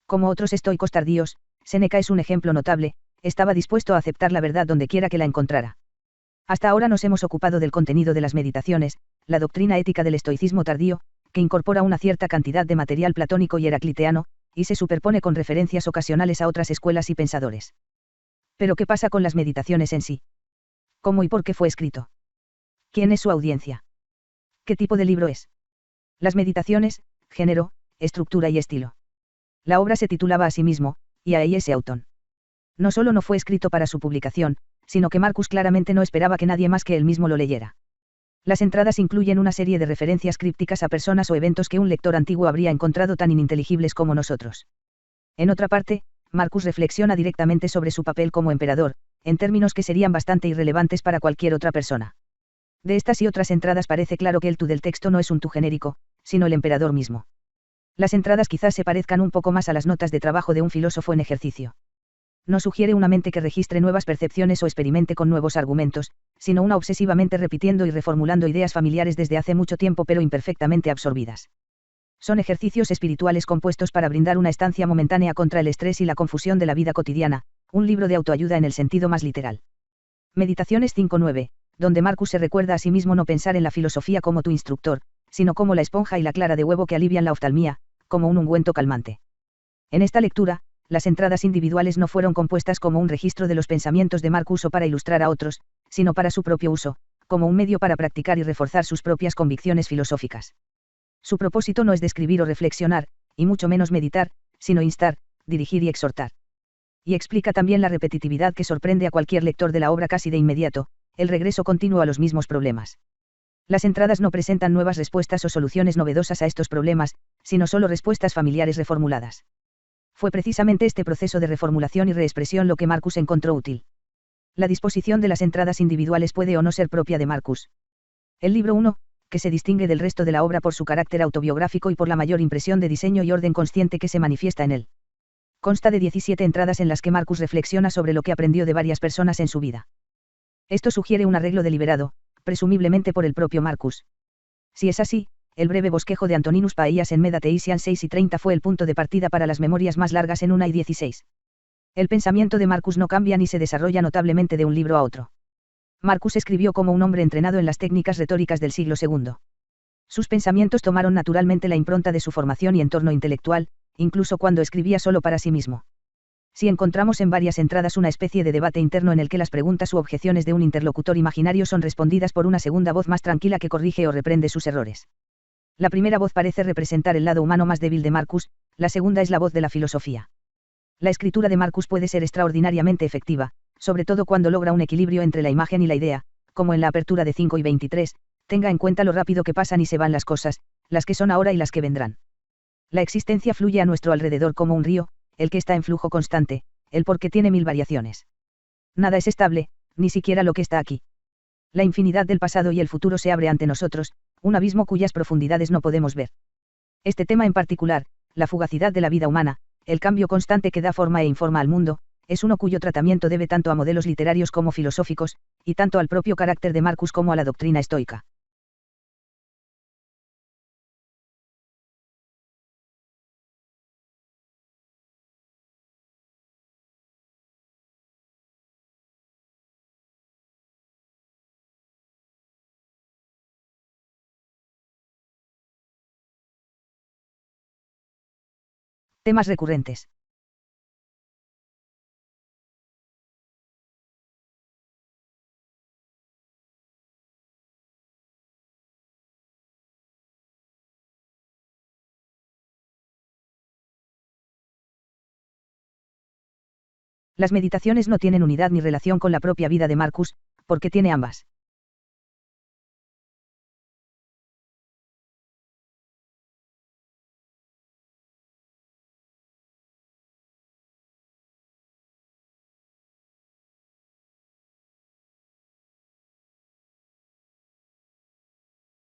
Como otros estoicos tardíos, Séneca es un ejemplo notable, estaba dispuesto a aceptar la verdad donde quiera que la encontrara. Hasta ahora nos hemos ocupado del contenido de las meditaciones, la doctrina ética del estoicismo tardío, que incorpora una cierta cantidad de material platónico y heracliteano, y se superpone con referencias ocasionales a otras escuelas y pensadores. Pero ¿qué pasa con las meditaciones en sí? ¿Cómo y por qué fue escrito? ¿Quién es su audiencia? ¿Qué tipo de libro es? Las meditaciones, género, estructura y estilo. La obra se titulaba a sí mismo, I.A.S. Auton. No solo no fue escrito para su publicación, sino que Marcus claramente no esperaba que nadie más que él mismo lo leyera. Las entradas incluyen una serie de referencias crípticas a personas o eventos que un lector antiguo habría encontrado tan ininteligibles como nosotros. En otra parte, Marcus reflexiona directamente sobre su papel como emperador, en términos que serían bastante irrelevantes para cualquier otra persona. De estas y otras entradas parece claro que el tú del texto no es un tú genérico, sino el emperador mismo. Las entradas quizás se parezcan un poco más a las notas de trabajo de un filósofo en ejercicio. No sugiere una mente que registre nuevas percepciones o experimente con nuevos argumentos, sino una obsesivamente repitiendo y reformulando ideas familiares desde hace mucho tiempo pero imperfectamente absorbidas. Son ejercicios espirituales compuestos para brindar una estancia momentánea contra el estrés y la confusión de la vida cotidiana, un libro de autoayuda en el sentido más literal. Meditaciones 5.9, donde Marcus se recuerda a sí mismo no pensar en la filosofía como tu instructor, sino como la esponja y la clara de huevo que alivian la oftalmía, como un ungüento calmante. En esta lectura, las entradas individuales no fueron compuestas como un registro de los pensamientos de Marcus o para ilustrar a otros, sino para su propio uso, como un medio para practicar y reforzar sus propias convicciones filosóficas. Su propósito no es describir o reflexionar, y mucho menos meditar, sino instar, dirigir y exhortar. Y explica también la repetitividad que sorprende a cualquier lector de la obra casi de inmediato, el regreso continuo a los mismos problemas. Las entradas no presentan nuevas respuestas o soluciones novedosas a estos problemas, sino solo respuestas familiares reformuladas. Fue precisamente este proceso de reformulación y reexpresión lo que Marcus encontró útil. La disposición de las entradas individuales puede o no ser propia de Marcus. El libro 1, que se distingue del resto de la obra por su carácter autobiográfico y por la mayor impresión de diseño y orden consciente que se manifiesta en él. Consta de 17 entradas en las que Marcus reflexiona sobre lo que aprendió de varias personas en su vida. Esto sugiere un arreglo deliberado, presumiblemente por el propio Marcus. Si es así, el breve bosquejo de Antoninus Paías en Medateisian 6 y 30 fue el punto de partida para las memorias más largas en 1 y 16. El pensamiento de Marcus no cambia ni se desarrolla notablemente de un libro a otro. Marcus escribió como un hombre entrenado en las técnicas retóricas del siglo II. Sus pensamientos tomaron naturalmente la impronta de su formación y entorno intelectual, incluso cuando escribía solo para sí mismo. Si encontramos en varias entradas una especie de debate interno en el que las preguntas u objeciones de un interlocutor imaginario son respondidas por una segunda voz más tranquila que corrige o reprende sus errores. La primera voz parece representar el lado humano más débil de Marcus, la segunda es la voz de la filosofía. La escritura de Marcus puede ser extraordinariamente efectiva, sobre todo cuando logra un equilibrio entre la imagen y la idea, como en la apertura de 5 y 23, tenga en cuenta lo rápido que pasan y se van las cosas, las que son ahora y las que vendrán. La existencia fluye a nuestro alrededor como un río, el que está en flujo constante, el porque tiene 1000 variaciones. Nada es estable, ni siquiera lo que está aquí. La infinidad del pasado y el futuro se abre ante nosotros, un abismo cuyas profundidades no podemos ver. Este tema en particular, la fugacidad de la vida humana, el cambio constante que da forma e informa al mundo, es uno cuyo tratamiento debe tanto a modelos literarios como filosóficos, y tanto al propio carácter de Marcus como a la doctrina estoica. Temas recurrentes. Las meditaciones no tienen unidad ni relación con la propia vida de Marcus, porque tiene ambas.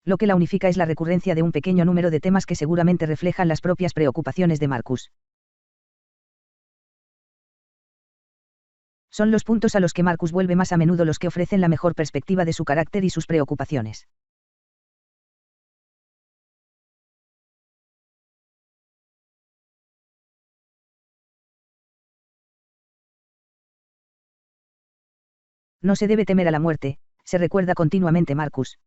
Lo que la unifica es la recurrencia de un pequeño número de temas que seguramente reflejan las propias preocupaciones de Marcus. Son los puntos a los que Marcus vuelve más a menudo los que ofrecen la mejor perspectiva de su carácter y sus preocupaciones. No se debe temer a la muerte, se recuerda continuamente Marcus.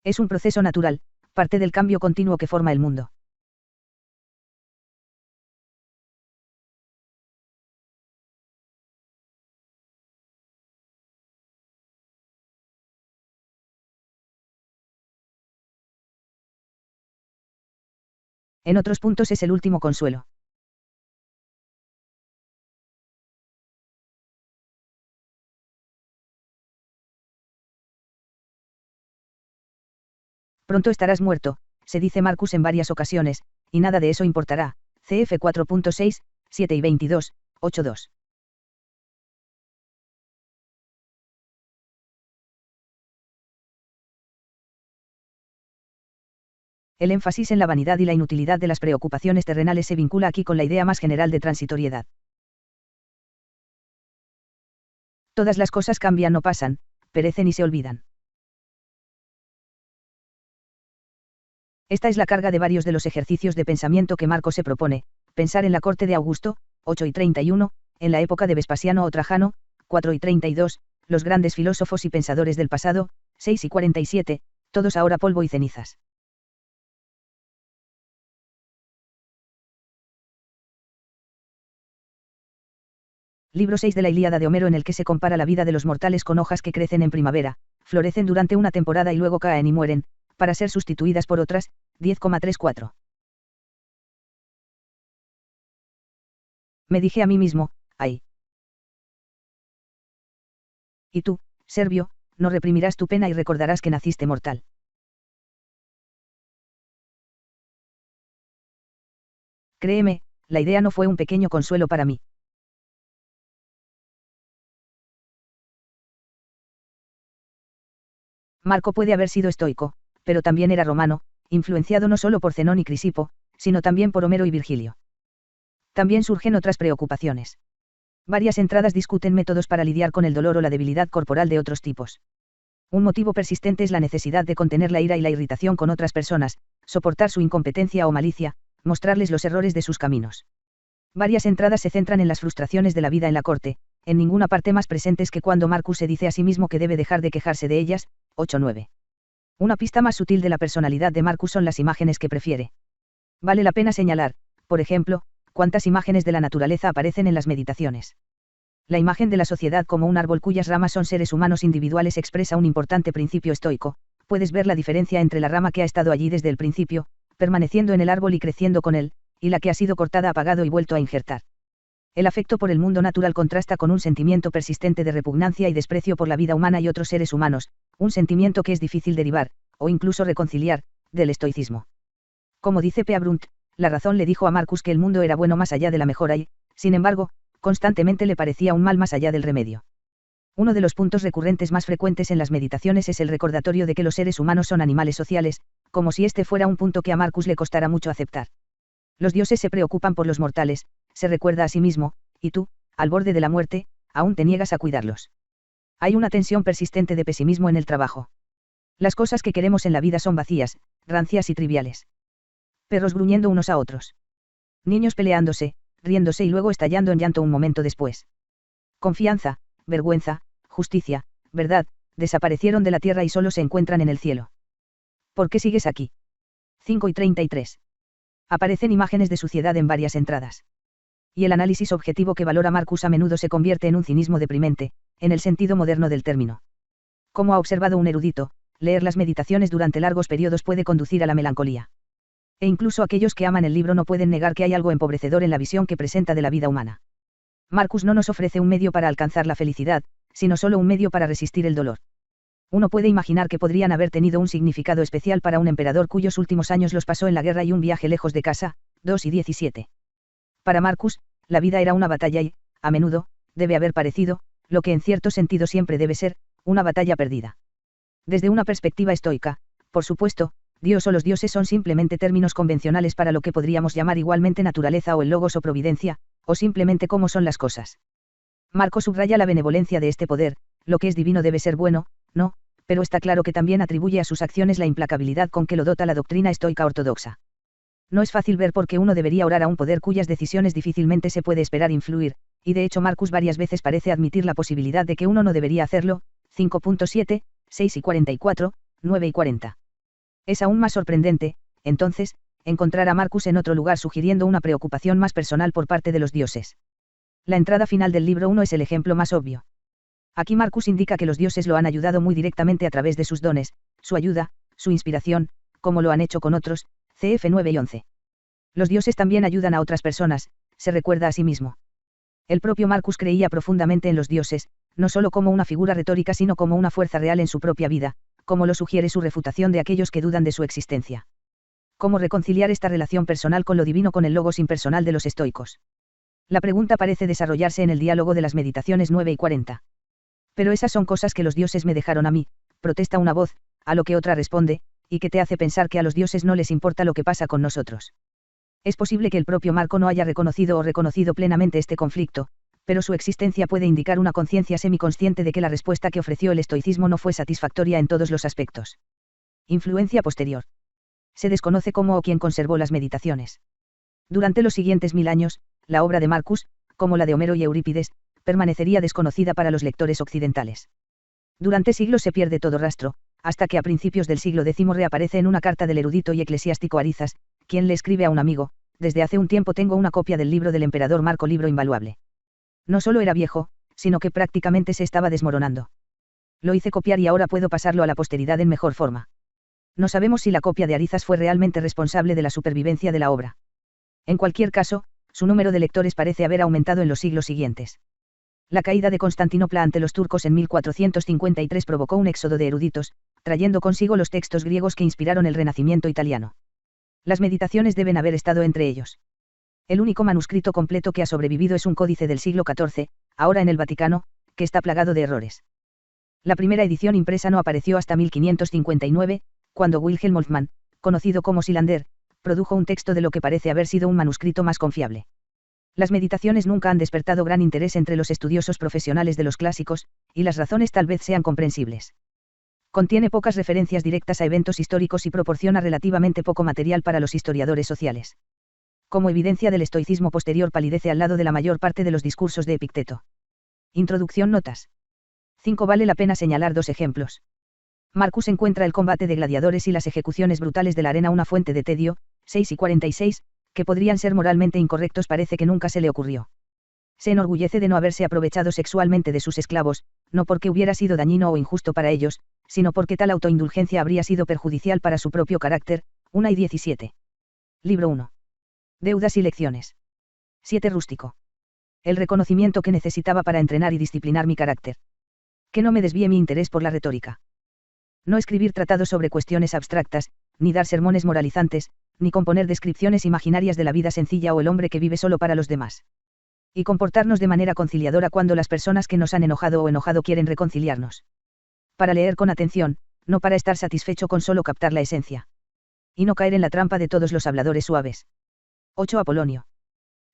Es un proceso natural, parte del cambio continuo que forma el mundo. En otros puntos es el último consuelo. Pronto estarás muerto, se dice Marcus en varias ocasiones, y nada de eso importará. CF 4.6, 7 y 22, 8.2. El énfasis en la vanidad y la inutilidad de las preocupaciones terrenales se vincula aquí con la idea más general de transitoriedad. Todas las cosas cambian o pasan, perecen y se olvidan. Esta es la carga de varios de los ejercicios de pensamiento que Marco se propone: pensar en la corte de Augusto, 8 y 31, en la época de Vespasiano o Trajano, 4 y 32, los grandes filósofos y pensadores del pasado, 6 y 47, todos ahora polvo y cenizas. Libro 6 de la Ilíada de Homero, en el que se compara la vida de los mortales con hojas que crecen en primavera, florecen durante una temporada y luego caen y mueren, para ser sustituidas por otras, 10,34. Me dije a mí mismo, ay. Y tú, Servio, no reprimirás tu pena y recordarás que naciste mortal. Créeme, la idea no fue un pequeño consuelo para mí. Marco puede haber sido estoico, pero también era romano, influenciado no solo por Zenón y Crisipo, sino también por Homero y Virgilio. También surgen otras preocupaciones. Varias entradas discuten métodos para lidiar con el dolor o la debilidad corporal de otros tipos. Un motivo persistente es la necesidad de contener la ira y la irritación con otras personas, soportar su incompetencia o malicia, mostrarles los errores de sus caminos. Varias entradas se centran en las frustraciones de la vida en la corte, en ninguna parte más presentes que cuando Marcus se dice a sí mismo que debe dejar de quejarse de ellas, 8-9. Una pista más sutil de la personalidad de Marcus son las imágenes que prefiere. Vale la pena señalar, por ejemplo, cuántas imágenes de la naturaleza aparecen en las meditaciones. La imagen de la sociedad como un árbol cuyas ramas son seres humanos individuales expresa un importante principio estoico. Puedes ver la diferencia entre la rama que ha estado allí desde el principio, permaneciendo en el árbol y creciendo con él, y la que ha sido cortada, apagado y vuelto a injertar. El afecto por el mundo natural contrasta con un sentimiento persistente de repugnancia y desprecio por la vida humana y otros seres humanos, un sentimiento que es difícil derivar, o incluso reconciliar, del estoicismo. Como dice P. A. Brunt, la razón le dijo a Marcus que el mundo era bueno más allá de la mejora y, sin embargo, constantemente le parecía un mal más allá del remedio. Uno de los puntos recurrentes más frecuentes en las meditaciones es el recordatorio de que los seres humanos son animales sociales, como si este fuera un punto que a Marcus le costara mucho aceptar. Los dioses se preocupan por los mortales, se recuerda a sí mismo, y tú, al borde de la muerte, aún te niegas a cuidarlos. Hay una tensión persistente de pesimismo en el trabajo. Las cosas que queremos en la vida son vacías, rancias y triviales. Perros gruñendo unos a otros. Niños peleándose, riéndose y luego estallando en llanto un momento después. Confianza, vergüenza, justicia, verdad, desaparecieron de la tierra y solo se encuentran en el cielo. ¿Por qué sigues aquí? 5 y 33. Aparecen imágenes de suciedad en varias entradas. Y el análisis objetivo que valora Marcus a menudo se convierte en un cinismo deprimente, en el sentido moderno del término. Como ha observado un erudito, leer las meditaciones durante largos periodos puede conducir a la melancolía. E incluso aquellos que aman el libro no pueden negar que hay algo empobrecedor en la visión que presenta de la vida humana. Marcus no nos ofrece un medio para alcanzar la felicidad, sino solo un medio para resistir el dolor. Uno puede imaginar que podrían haber tenido un significado especial para un emperador cuyos últimos años los pasó en la guerra y un viaje lejos de casa, 2 y 17. Para Marcus, la vida era una batalla y, a menudo, debe haber parecido, lo que en cierto sentido siempre debe ser, una batalla perdida. Desde una perspectiva estoica, por supuesto, Dios o los dioses son simplemente términos convencionales para lo que podríamos llamar igualmente naturaleza o el logos o providencia, o simplemente cómo son las cosas. Marco subraya la benevolencia de este poder, lo que es divino debe ser bueno, no, pero está claro que también atribuye a sus acciones la implacabilidad con que lo dota la doctrina estoica ortodoxa. No es fácil ver por qué uno debería orar a un poder cuyas decisiones difícilmente se puede esperar influir, y de hecho Marcus varias veces parece admitir la posibilidad de que uno no debería hacerlo, 5.7, 6 y 44, 9 y 40. Es aún más sorprendente, entonces, encontrar a Marcus en otro lugar sugiriendo una preocupación más personal por parte de los dioses. La entrada final del libro 1 es el ejemplo más obvio. Aquí Marcus indica que los dioses lo han ayudado muy directamente a través de sus dones, su ayuda, su inspiración, como lo han hecho con otros, cf 9 y 11. Los dioses también ayudan a otras personas, se recuerda a sí mismo. El propio Marcus creía profundamente en los dioses, no solo como una figura retórica sino como una fuerza real en su propia vida, como lo sugiere su refutación de aquellos que dudan de su existencia. ¿Cómo reconciliar esta relación personal con lo divino con el logos impersonal de los estoicos? La pregunta parece desarrollarse en el diálogo de las meditaciones 9 y 40. Pero esas son cosas que los dioses me dejaron a mí, protesta una voz, a lo que otra responde, y que te hace pensar que a los dioses no les importa lo que pasa con nosotros. Es posible que el propio Marco no haya reconocido plenamente este conflicto, pero su existencia puede indicar una conciencia semiconsciente de que la respuesta que ofreció el estoicismo no fue satisfactoria en todos los aspectos. Influencia posterior. Se desconoce cómo o quién conservó las meditaciones. Durante los siguientes 1000 años, la obra de Marcus, como la de Homero y Eurípides, permanecería desconocida para los lectores occidentales. Durante siglos se pierde todo rastro, hasta que a principios del siglo X reaparece en una carta del erudito y eclesiástico Arizas, quien le escribe a un amigo: desde hace un tiempo tengo una copia del libro del emperador Marco, libro invaluable. No solo era viejo, sino que prácticamente se estaba desmoronando. Lo hice copiar y ahora puedo pasarlo a la posteridad en mejor forma. No sabemos si la copia de Arizas fue realmente responsable de la supervivencia de la obra. En cualquier caso, su número de lectores parece haber aumentado en los siglos siguientes. La caída de Constantinopla ante los turcos en 1453 provocó un éxodo de eruditos, trayendo consigo los textos griegos que inspiraron el Renacimiento italiano. Las meditaciones deben haber estado entre ellos. El único manuscrito completo que ha sobrevivido es un códice del siglo XIV, ahora en el Vaticano, que está plagado de errores. La primera edición impresa no apareció hasta 1559, cuando Wilhelm Moltmann, conocido como Silander, produjo un texto de lo que parece haber sido un manuscrito más confiable. Las meditaciones nunca han despertado gran interés entre los estudiosos profesionales de los clásicos, y las razones tal vez sean comprensibles. Contiene pocas referencias directas a eventos históricos y proporciona relativamente poco material para los historiadores sociales. Como evidencia del estoicismo posterior, palidece al lado de la mayor parte de los discursos de Epicteto. Introducción. Notas. 5. Vale la pena señalar dos ejemplos. Marcus encuentra el combate de gladiadores y las ejecuciones brutales de la arena una fuente de tedio, 6 y 46, que podrían ser moralmente incorrectos, parece que nunca se le ocurrió. Se enorgullece de no haberse aprovechado sexualmente de sus esclavos, no porque hubiera sido dañino o injusto para ellos, sino porque tal autoindulgencia habría sido perjudicial para su propio carácter, 1 y 17. Libro 1. Deudas y lecciones. 7. Rústico. El reconocimiento que necesitaba para entrenar y disciplinar mi carácter. Que no me desvíe mi interés por la retórica. No escribir tratados sobre cuestiones abstractas, ni dar sermones moralizantes, ni componer descripciones imaginarias de la vida sencilla o el hombre que vive solo para los demás. Y comportarnos de manera conciliadora cuando las personas que nos han enojado o enojado quieren reconciliarnos. Para leer con atención, no para estar satisfecho con solo captar la esencia. Y no caer en la trampa de todos los habladores suaves. 8. Apolonio.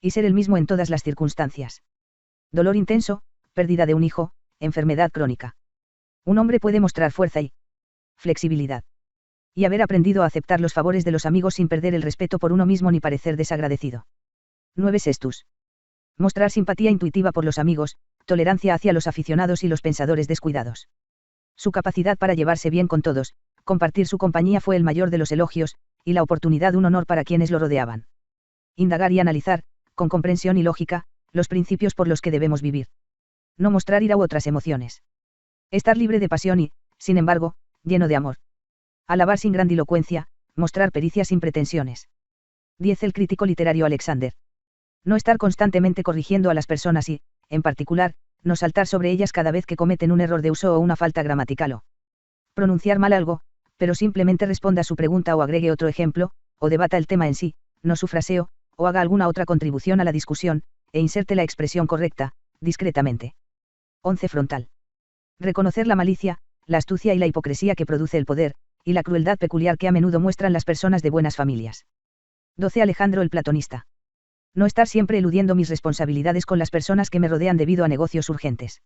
Y ser el mismo en todas las circunstancias. Dolor intenso, pérdida de un hijo, enfermedad crónica. Un hombre puede mostrar fuerza y flexibilidad. Y haber aprendido a aceptar los favores de los amigos sin perder el respeto por uno mismo ni parecer desagradecido. 9. Sextus. Mostrar simpatía intuitiva por los amigos, tolerancia hacia los aficionados y los pensadores descuidados. Su capacidad para llevarse bien con todos, compartir su compañía fue el mayor de los elogios, y la oportunidad un honor para quienes lo rodeaban. Indagar y analizar, con comprensión y lógica, los principios por los que debemos vivir. No mostrar ira u otras emociones. Estar libre de pasión y, sin embargo, lleno de amor. Alabar sin grandilocuencia, mostrar pericia sin pretensiones. 10. El crítico literario Alexander. No estar constantemente corrigiendo a las personas y, en particular, no saltar sobre ellas cada vez que cometen un error de uso o una falta gramatical o pronunciar mal algo, pero simplemente responda a su pregunta o agregue otro ejemplo, o debata el tema en sí, no su fraseo, o haga alguna otra contribución a la discusión, e inserte la expresión correcta, discretamente. 11 frontal. Reconocer la malicia, la astucia y la hipocresía que produce el poder, y la crueldad peculiar que a menudo muestran las personas de buenas familias. 12 Alejandro el platonista. No estar siempre eludiendo mis responsabilidades con las personas que me rodean debido a negocios urgentes.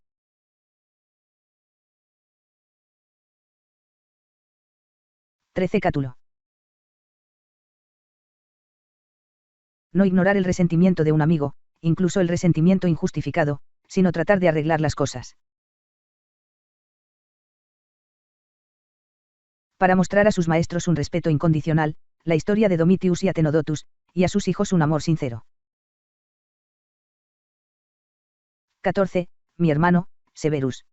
13 Cátulo. No ignorar el resentimiento de un amigo, incluso el resentimiento injustificado, sino tratar de arreglar las cosas. Para mostrar a sus maestros un respeto incondicional, la historia de Domitius y Atenodotus, y a sus hijos un amor sincero. 14. Mi hermano, Severus.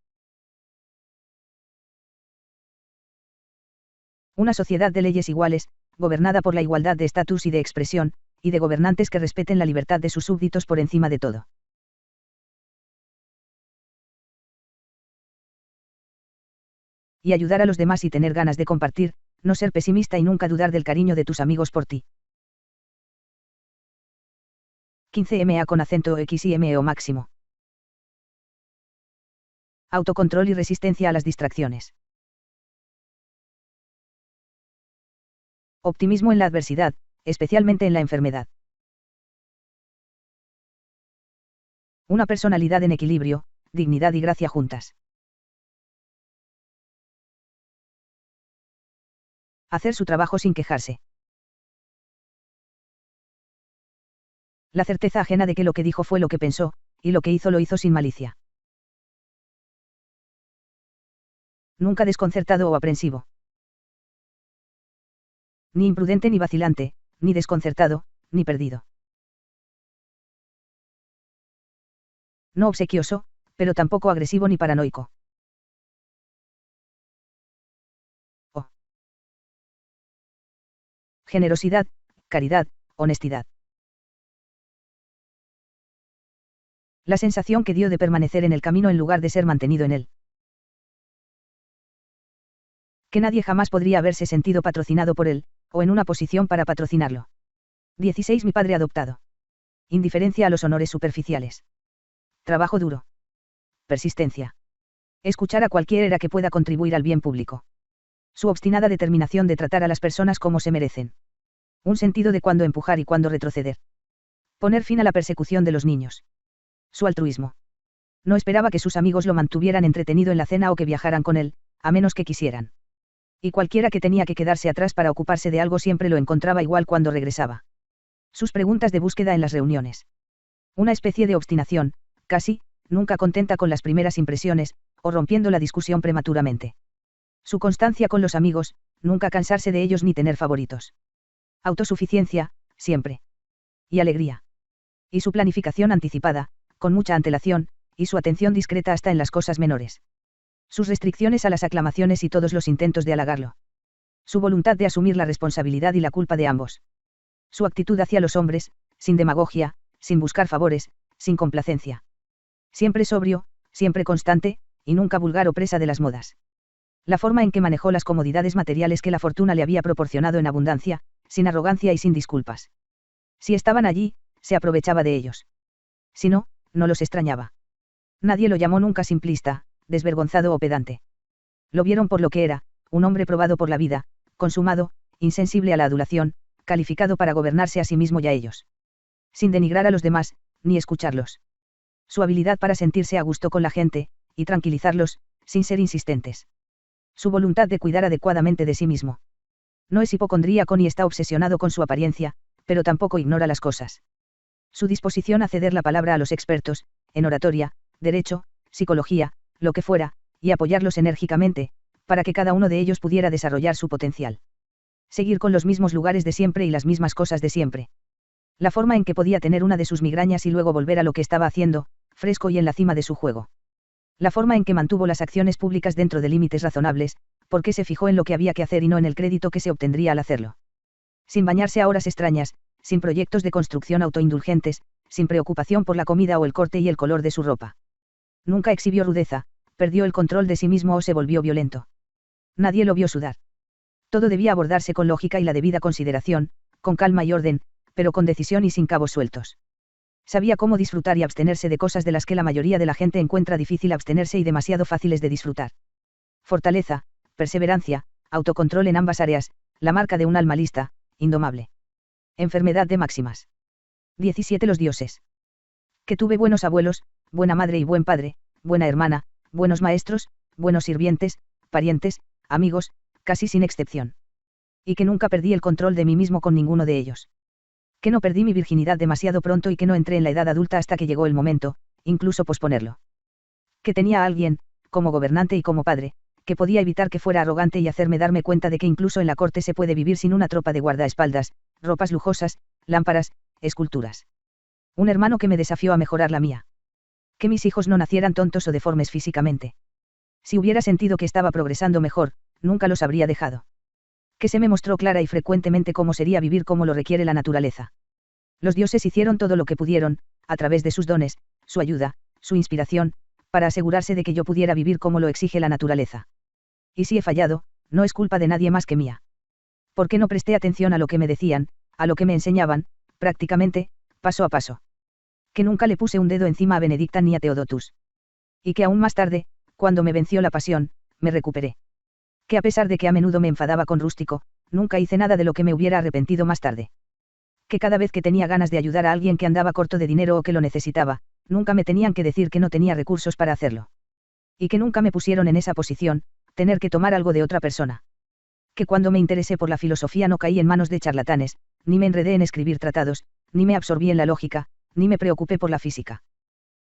Una sociedad de leyes iguales, gobernada por la igualdad de estatus y de expresión, y de gobernantes que respeten la libertad de sus súbditos por encima de todo. Y ayudar a los demás y tener ganas de compartir, no ser pesimista y nunca dudar del cariño de tus amigos por ti. 15 MA con acento X y ME o máximo. Autocontrol y resistencia a las distracciones. Optimismo en la adversidad, especialmente en la enfermedad. Una personalidad en equilibrio, dignidad y gracia juntas. Hacer su trabajo sin quejarse. La certeza ajena de que lo que dijo fue lo que pensó, y lo que hizo lo hizo sin malicia. Nunca desconcertado o aprensivo. Ni imprudente ni vacilante, ni desconcertado, ni perdido. No obsequioso, pero tampoco agresivo ni paranoico. O. Generosidad, caridad, honestidad. La sensación que dio de permanecer en el camino en lugar de ser mantenido en él. Que nadie jamás podría haberse sentido patrocinado por él, o en una posición para patrocinarlo. 16 Mi padre adoptado. Indiferencia a los honores superficiales. Trabajo duro. Persistencia. Escuchar a cualquiera que pueda contribuir al bien público. Su obstinada determinación de tratar a las personas como se merecen. Un sentido de cuándo empujar y cuándo retroceder. Poner fin a la persecución de los niños. Su altruismo. No esperaba que sus amigos lo mantuvieran entretenido en la cena o que viajaran con él, a menos que quisieran. Y cualquiera que tenía que quedarse atrás para ocuparse de algo siempre lo encontraba igual cuando regresaba. Sus preguntas de búsqueda en las reuniones. Una especie de obstinación, casi, nunca contenta con las primeras impresiones, o rompiendo la discusión prematuramente. Su constancia con los amigos, nunca cansarse de ellos ni tener favoritos. Autosuficiencia, siempre. Y alegría. Y su planificación anticipada, con mucha antelación, y su atención discreta hasta en las cosas menores. Sus restricciones a las aclamaciones y todos los intentos de halagarlo. Su voluntad de asumir la responsabilidad y la culpa de ambos. Su actitud hacia los hombres, sin demagogia, sin buscar favores, sin complacencia. Siempre sobrio, siempre constante, y nunca vulgar o presa de las modas. La forma en que manejó las comodidades materiales que la fortuna le había proporcionado en abundancia, sin arrogancia y sin disculpas. Si estaban allí, se aprovechaba de ellos. Si no, no los extrañaba. Nadie lo llamó nunca simplista, desvergonzado o pedante. Lo vieron por lo que era, un hombre probado por la vida, consumado, insensible a la adulación, calificado para gobernarse a sí mismo y a ellos. Sin denigrar a los demás, ni escucharlos. Su habilidad para sentirse a gusto con la gente, y tranquilizarlos, sin ser insistentes. Su voluntad de cuidar adecuadamente de sí mismo. No es hipocondríaco ni está obsesionado con su apariencia, pero tampoco ignora las cosas. Su disposición a ceder la palabra a los expertos, en oratoria, derecho, psicología, lo que fuera, y apoyarlos enérgicamente, para que cada uno de ellos pudiera desarrollar su potencial. Seguir con los mismos lugares de siempre y las mismas cosas de siempre. La forma en que podía tener una de sus migrañas y luego volver a lo que estaba haciendo, fresco y en la cima de su juego. La forma en que mantuvo las acciones públicas dentro de límites razonables, porque se fijó en lo que había que hacer y no en el crédito que se obtendría al hacerlo. Sin bañarse a horas extrañas, sin proyectos de construcción autoindulgentes, sin preocupación por la comida o el corte y el color de su ropa. Nunca exhibió rudeza, perdió el control de sí mismo o se volvió violento. Nadie lo vio sudar. Todo debía abordarse con lógica y la debida consideración, con calma y orden, pero con decisión y sin cabos sueltos. Sabía cómo disfrutar y abstenerse de cosas de las que la mayoría de la gente encuentra difícil abstenerse y demasiado fáciles de disfrutar. Fortaleza, perseverancia, autocontrol en ambas áreas, la marca de un alma lista, indomable. Enfermedad de Máximas. 17 Los dioses. Que tuve buenos abuelos, buena madre y buen padre, buena hermana, buenos maestros, buenos sirvientes, parientes, amigos, casi sin excepción. Y que nunca perdí el control de mí mismo con ninguno de ellos. Que no perdí mi virginidad demasiado pronto y que no entré en la edad adulta hasta que llegó el momento, incluso posponerlo. Que tenía a alguien, como gobernante y como padre, que podía evitar que fuera arrogante y hacerme darme cuenta de que incluso en la corte se puede vivir sin una tropa de guardaespaldas, ropas lujosas, lámparas, esculturas. Un hermano que me desafió a mejorar la mía. Que mis hijos no nacieran tontos o deformes físicamente. Si hubiera sentido que estaba progresando mejor, nunca los habría dejado. Que se me mostró clara y frecuentemente cómo sería vivir como lo requiere la naturaleza. Los dioses hicieron todo lo que pudieron, a través de sus dones, su ayuda, su inspiración, para asegurarse de que yo pudiera vivir como lo exige la naturaleza. Y si he fallado, no es culpa de nadie más que mía. ¿Por qué no presté atención a lo que me decían, a lo que me enseñaban, prácticamente, paso a paso? Que nunca le puse un dedo encima a Benedicta ni a Teodotus. Y que aún más tarde, cuando me venció la pasión, me recuperé. Que a pesar de que a menudo me enfadaba con Rústico, nunca hice nada de lo que me hubiera arrepentido más tarde. Que cada vez que tenía ganas de ayudar a alguien que andaba corto de dinero o que lo necesitaba, nunca me tenían que decir que no tenía recursos para hacerlo. Y que nunca me pusieron en esa posición, tener que tomar algo de otra persona. Que cuando me interesé por la filosofía no caí en manos de charlatanes, ni me enredé en escribir tratados, ni me absorbí en la lógica, ni me preocupé por la física.